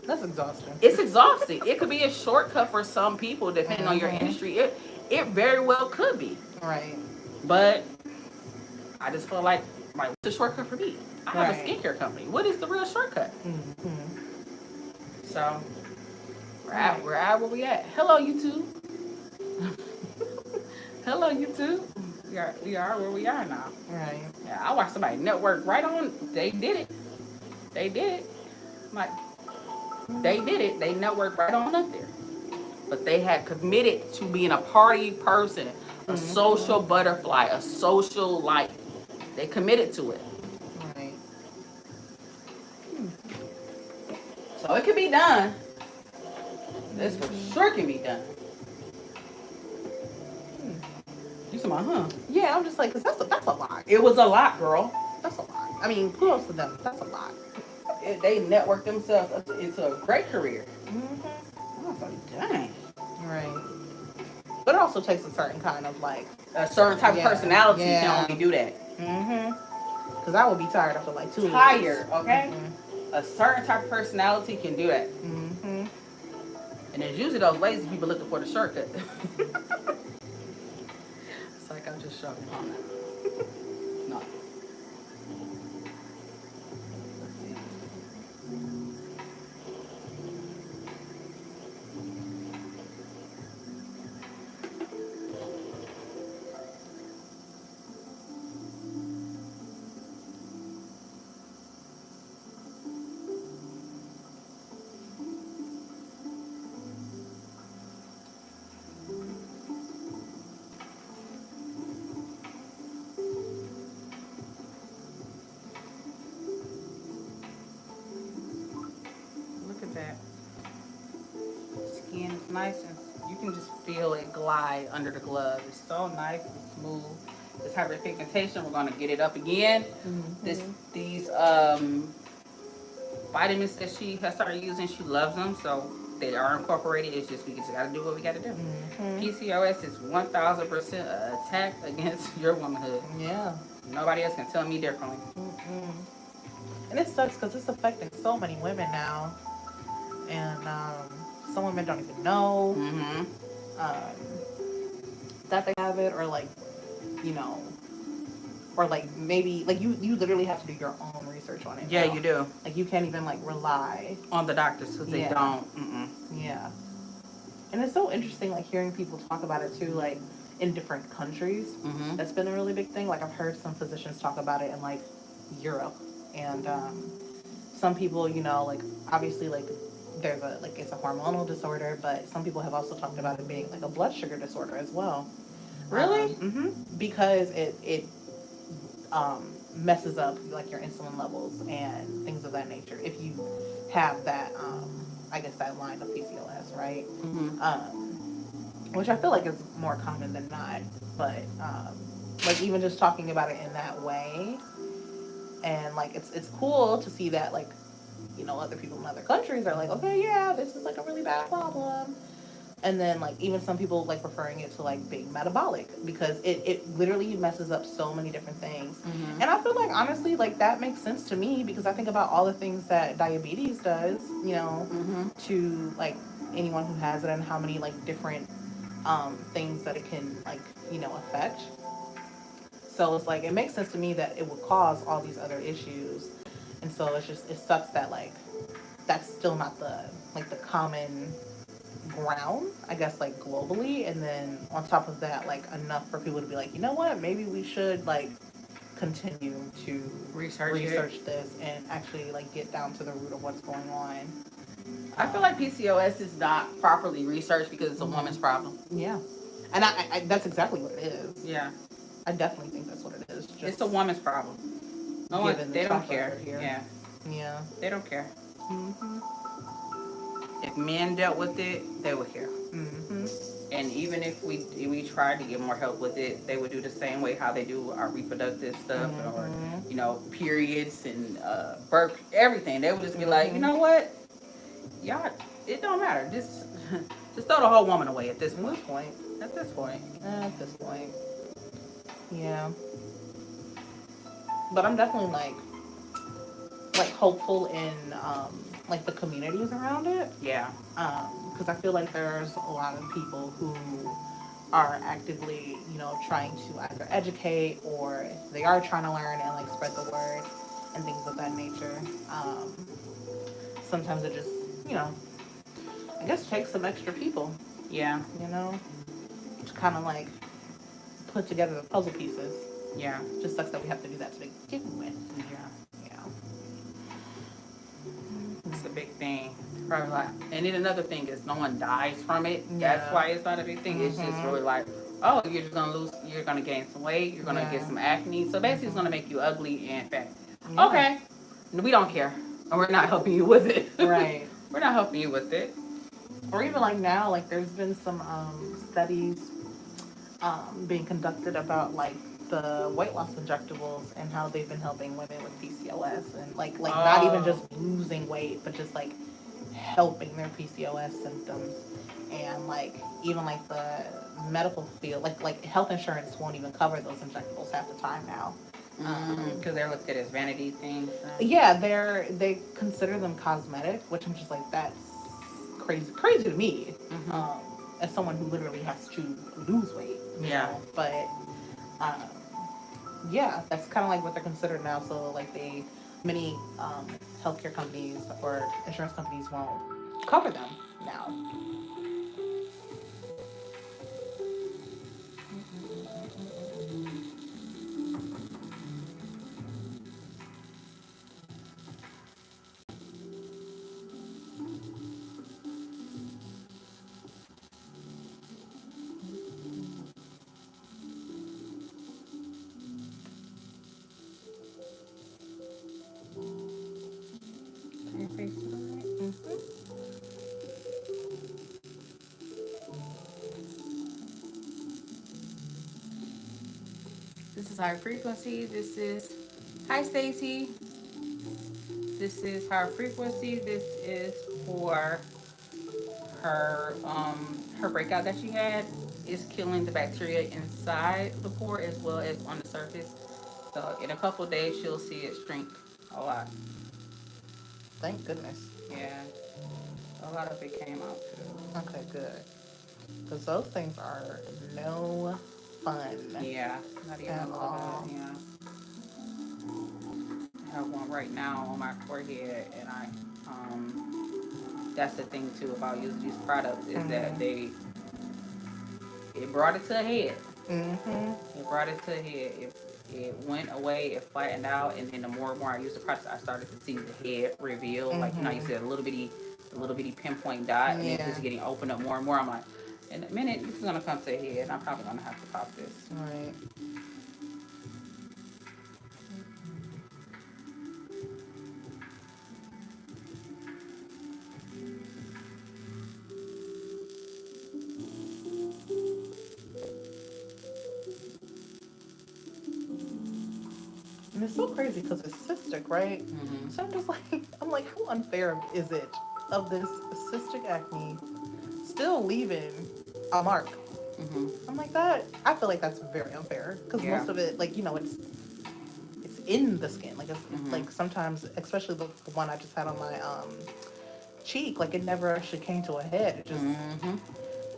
Speaker 2: That's exhausting.
Speaker 1: It's exhausting. It could be a shortcut for some people, depending on your industry. It very well could be.
Speaker 2: Right.
Speaker 1: But I just feel like what's the shortcut for me? I have a skincare company. What is the real shortcut? So we're at where we at. Hello, YouTube. Hello, YouTube. We are where we are now.
Speaker 2: Right.
Speaker 1: Yeah, I watched somebody network right on. They did it. They did it. Like they did it. They networked right on up there. But they had committed to being a party person, a social butterfly, a social life. They committed to it.
Speaker 2: Right.
Speaker 1: So it can be done. This for sure can be done. You talking about, huh?
Speaker 2: Yeah, I'm just like, cause that's a lot.
Speaker 1: It was a lot, girl.
Speaker 2: That's a lot. I mean, kudos to them. That's a lot.
Speaker 1: They networked themselves into a great career. I was like, dang.
Speaker 2: Right. But it also takes a certain kind of like
Speaker 1: a certain type of personality can only do that.
Speaker 2: Because I would be tired after like 2 weeks.
Speaker 1: Tired, okay? A certain type of personality can do that. And it's usually those lazy people looking for the shortcut. It's like I'm just showing on that. No. Skin is nice and you can just feel it glide under the glove. It's so nice and smooth. This hyperpigmentation, we're gonna get it up again. These vitamins that she has started using, she loves them, so they are incorporated. It's just we just gotta do what we gotta do. PCOS is 1000% an attack against your womanhood.
Speaker 2: Yeah.
Speaker 1: Nobody else can tell me differently.
Speaker 2: And it sucks because it's affecting so many women now, and some women don't even know that they have it, or like, you know, or like maybe like you literally have to do your own research on it.
Speaker 1: Yeah, you do.
Speaker 2: Like you can't even like rely
Speaker 1: on the doctors because they don't.
Speaker 2: Yeah. And it's so interesting like hearing people talk about it too, like in different countries. That's been a really big thing. Like I've heard some physicians talk about it in like Europe, and some people, you know, like obviously like there's a like it's a hormonal disorder, but some people have also talked about it being like a blood sugar disorder as well.
Speaker 1: Really?
Speaker 2: Because it messes up like your insulin levels and things of that nature if you have that I guess that line of PCOS, right? Which I feel like is more common than not, but like even just talking about it in that way, and like it's cool to see that like, you know, other people in other countries are like, okay, yeah, this is like a really bad problem. And then like even some people like referring it to like being metabolic because it literally messes up so many different things. And I feel like honestly like that makes sense to me because I think about all the things that diabetes does, you know, to like anyone who has it and how many like different things that it can like, you know, affect. So it's like it makes sense to me that it would cause all these other issues. And so it's just it sucks that like that's still not the like the common ground, I guess, like globally. And then on top of that, like enough for people to be like, you know what, maybe we should like continue to research this and actually like get down to the root of what's going on.
Speaker 1: I feel like PCOS is not properly researched because it's a woman's problem.
Speaker 2: Yeah, and I that's exactly what it is.
Speaker 1: Yeah,
Speaker 2: I definitely think that's what it is. Just
Speaker 1: it's a woman's problem. No one,
Speaker 2: given the
Speaker 1: they don't
Speaker 2: track
Speaker 1: care.
Speaker 2: record here.
Speaker 1: Yeah,
Speaker 2: Yeah.
Speaker 1: they don't care.
Speaker 2: Mhm.
Speaker 1: If men dealt with it, they would care.
Speaker 2: Mhm.
Speaker 1: And even if we tried to get more help with it, they would do the same way how they do our reproductive stuff or
Speaker 2: Mhm.
Speaker 1: periods and birth, everything. They would just be like, you
Speaker 2: Mhm.
Speaker 1: know what, y'all, it don't matter. Just throw the whole woman away at this
Speaker 2: At
Speaker 1: point.
Speaker 2: this point.
Speaker 1: At this point.
Speaker 2: At this point. Yeah. But I'm definitely like hopeful in like the communities around it.
Speaker 1: Yeah.
Speaker 2: Because I feel like there's a lot of people who are actively, trying to either educate or they are trying to learn and like spread the word and things of that nature. Sometimes it just, you know, I guess takes some extra people,
Speaker 1: Yeah.
Speaker 2: to kind of like put together the puzzle pieces.
Speaker 1: Yeah.
Speaker 2: Just sucks that we have to do that to begin with.
Speaker 1: Yeah.
Speaker 2: Yeah.
Speaker 1: It's a big thing. Probably like, and then another thing is no one dies from it.
Speaker 2: Yeah.
Speaker 1: That's why it's not a big thing. It's just really like, oh, you're just gonna lose. You're gonna gain some weight. You're gonna get some acne. So basically, it's gonna make you ugly and fat.
Speaker 2: Yeah.
Speaker 1: Okay, we don't care, and we're not helping you with it.
Speaker 2: Right.
Speaker 1: We're not helping you with it.
Speaker 2: Or even like now, like there's been some studies being conducted about like the weight loss injectables and how they've been helping women with PCOS and like not even just losing weight, but just like helping their PCOS symptoms and like even like the medical field, like health insurance won't even cover those injectables half the time now.
Speaker 1: Because they're looked at as vanity things.
Speaker 2: Yeah, they consider them cosmetic, which I'm just like that's crazy to me. As someone who literally has to lose weight.
Speaker 1: Yeah.
Speaker 2: But um, yeah, that's kind of like what they're considered now. So like many healthcare companies or insurance companies won't cover them now.
Speaker 1: This is high frequency. This is hi Stacy. This is high frequency. This is for her breakout that she had is killing the bacteria inside the pore as well as on the surface. So in a couple of days she'll see it shrink a lot.
Speaker 2: Thank goodness.
Speaker 1: Yeah. A lot of it came out too.
Speaker 2: Okay, good. Because those things are no fun.
Speaker 1: Yeah. Not even a little bit. Yeah. I have one right now on my forehead and that's the thing too about using these products is that it brought it to a head. It brought it to a head. It went away, it flattened out, and then the more and more I used the products, I started to see the head reveal. Like you see a little bitty pinpoint dot, and it's just getting opened up more and more. I'm like, in a minute, this is gonna come to a head, and I'm probably gonna have to pop this.
Speaker 2: Right. And it's so crazy because it's cystic, right? So I'm just like, how unfair is it of this cystic acne still leaving a mark? I'm like that. I feel like that's very unfair because most of it, like it's in the skin. Like it's like sometimes, especially the one I just had on my cheek, like it never actually came to a head. It just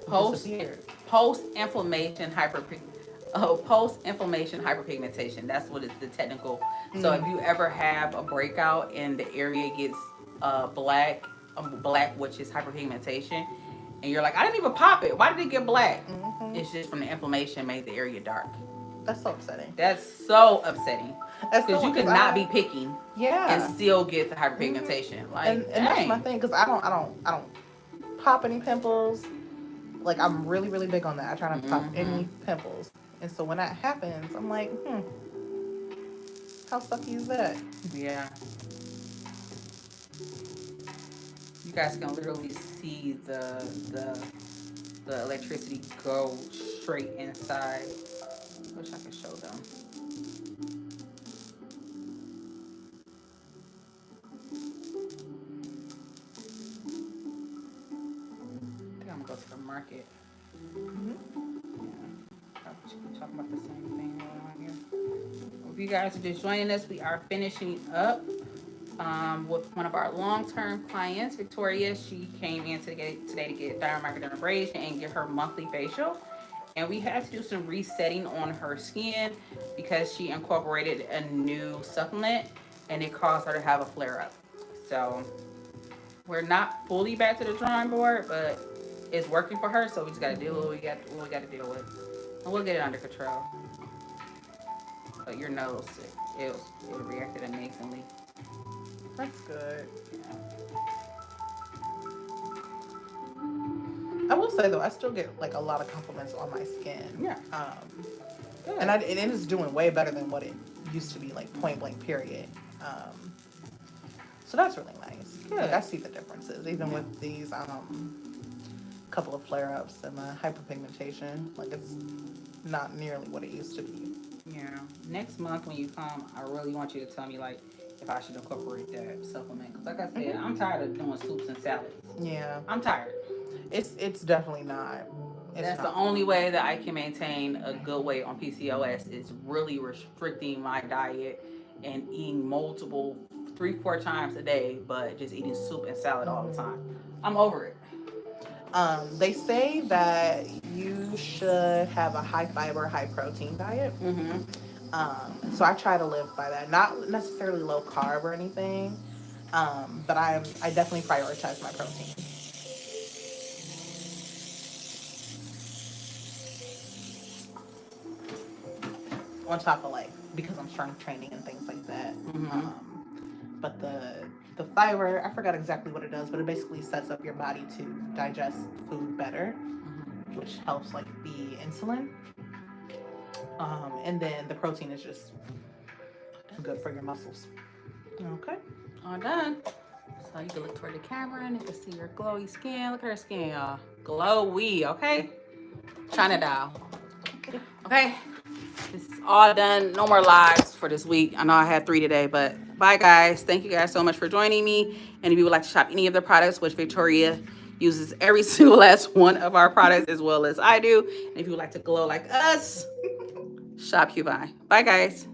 Speaker 2: disappeared.
Speaker 1: Post-inflammation hyperpigmentation. That's what is the technical. So if you ever have a breakout and the area gets black, which is hyperpigmentation, and you're like, I didn't even pop it. Why did it get black? It's just from the inflammation made the area dark.
Speaker 2: That's so upsetting.
Speaker 1: That's so upsetting.
Speaker 2: That's
Speaker 1: Because
Speaker 2: so,
Speaker 1: you cannot be picky
Speaker 2: yeah,
Speaker 1: and still get the hyperpigmentation. Like,
Speaker 2: and that's my thing, because I don't pop any pimples. Like, I'm really, really big on that. I try not to pop any pimples. And so when that happens, I'm like, how sucky is that?
Speaker 1: Yeah. You guys can literally see the electricity go straight inside. Wish I could show them. I think I'm gonna go to the market. Yeah. Talking about the same thing around here. If you guys are just joining us, we are finishing up with one of our long-term clients, Victoria. She came in today to get dermabrasion and get her monthly facial. And we had to do some resetting on her skin because she incorporated a new supplement and it caused her to have a flare-up. So we're not fully back to the drawing board, but it's working for her. So we just got to deal with what we got to deal with, and we'll get it under control. But your nose, it reacted amazingly.
Speaker 2: That's good. I will say though, I still get like a lot of compliments on my skin.
Speaker 1: Yeah.
Speaker 2: And it is doing way better than what it used to be, like point blank period. So that's really nice.
Speaker 1: Good.
Speaker 2: Like, I see the differences even with these couple of flare ups and the hyperpigmentation. Like, it's not nearly what it used to be.
Speaker 1: Yeah. Next month when you come, I really want you to tell me like if I should incorporate that supplement. Because like I said, I'm tired of doing soups and salads.
Speaker 2: Yeah.
Speaker 1: I'm tired.
Speaker 2: It's definitely not.
Speaker 1: That's the only way that I can maintain a good weight on PCOS is really restricting my diet and eating multiple 3-4 times a day, but just eating soup and salad all the time. I'm over it.
Speaker 2: They say that you should have a high fiber, high protein diet. So I try to live by that. Not necessarily low carb or anything, but I definitely prioritize my protein. On top of like, because I'm strength training and things like that. But the fiber, I forgot exactly what it does, but it basically sets up your body to digest food better, which helps like the insulin. And then the protein is just good for your muscles. Okay.
Speaker 1: All done. So you can look toward the camera and you can see your glowy skin. Look at her skin, y'all. Glowy, okay? China doll. Okay. This is all done. No more lives for this week. I know I had 3 today, but bye, guys. Thank you guys so much for joining me. And if you would like to shop any of the products, which Victoria uses every single last one of our products as well as I do. And if you would like to glow like us, shop Qvine. Bye, guys.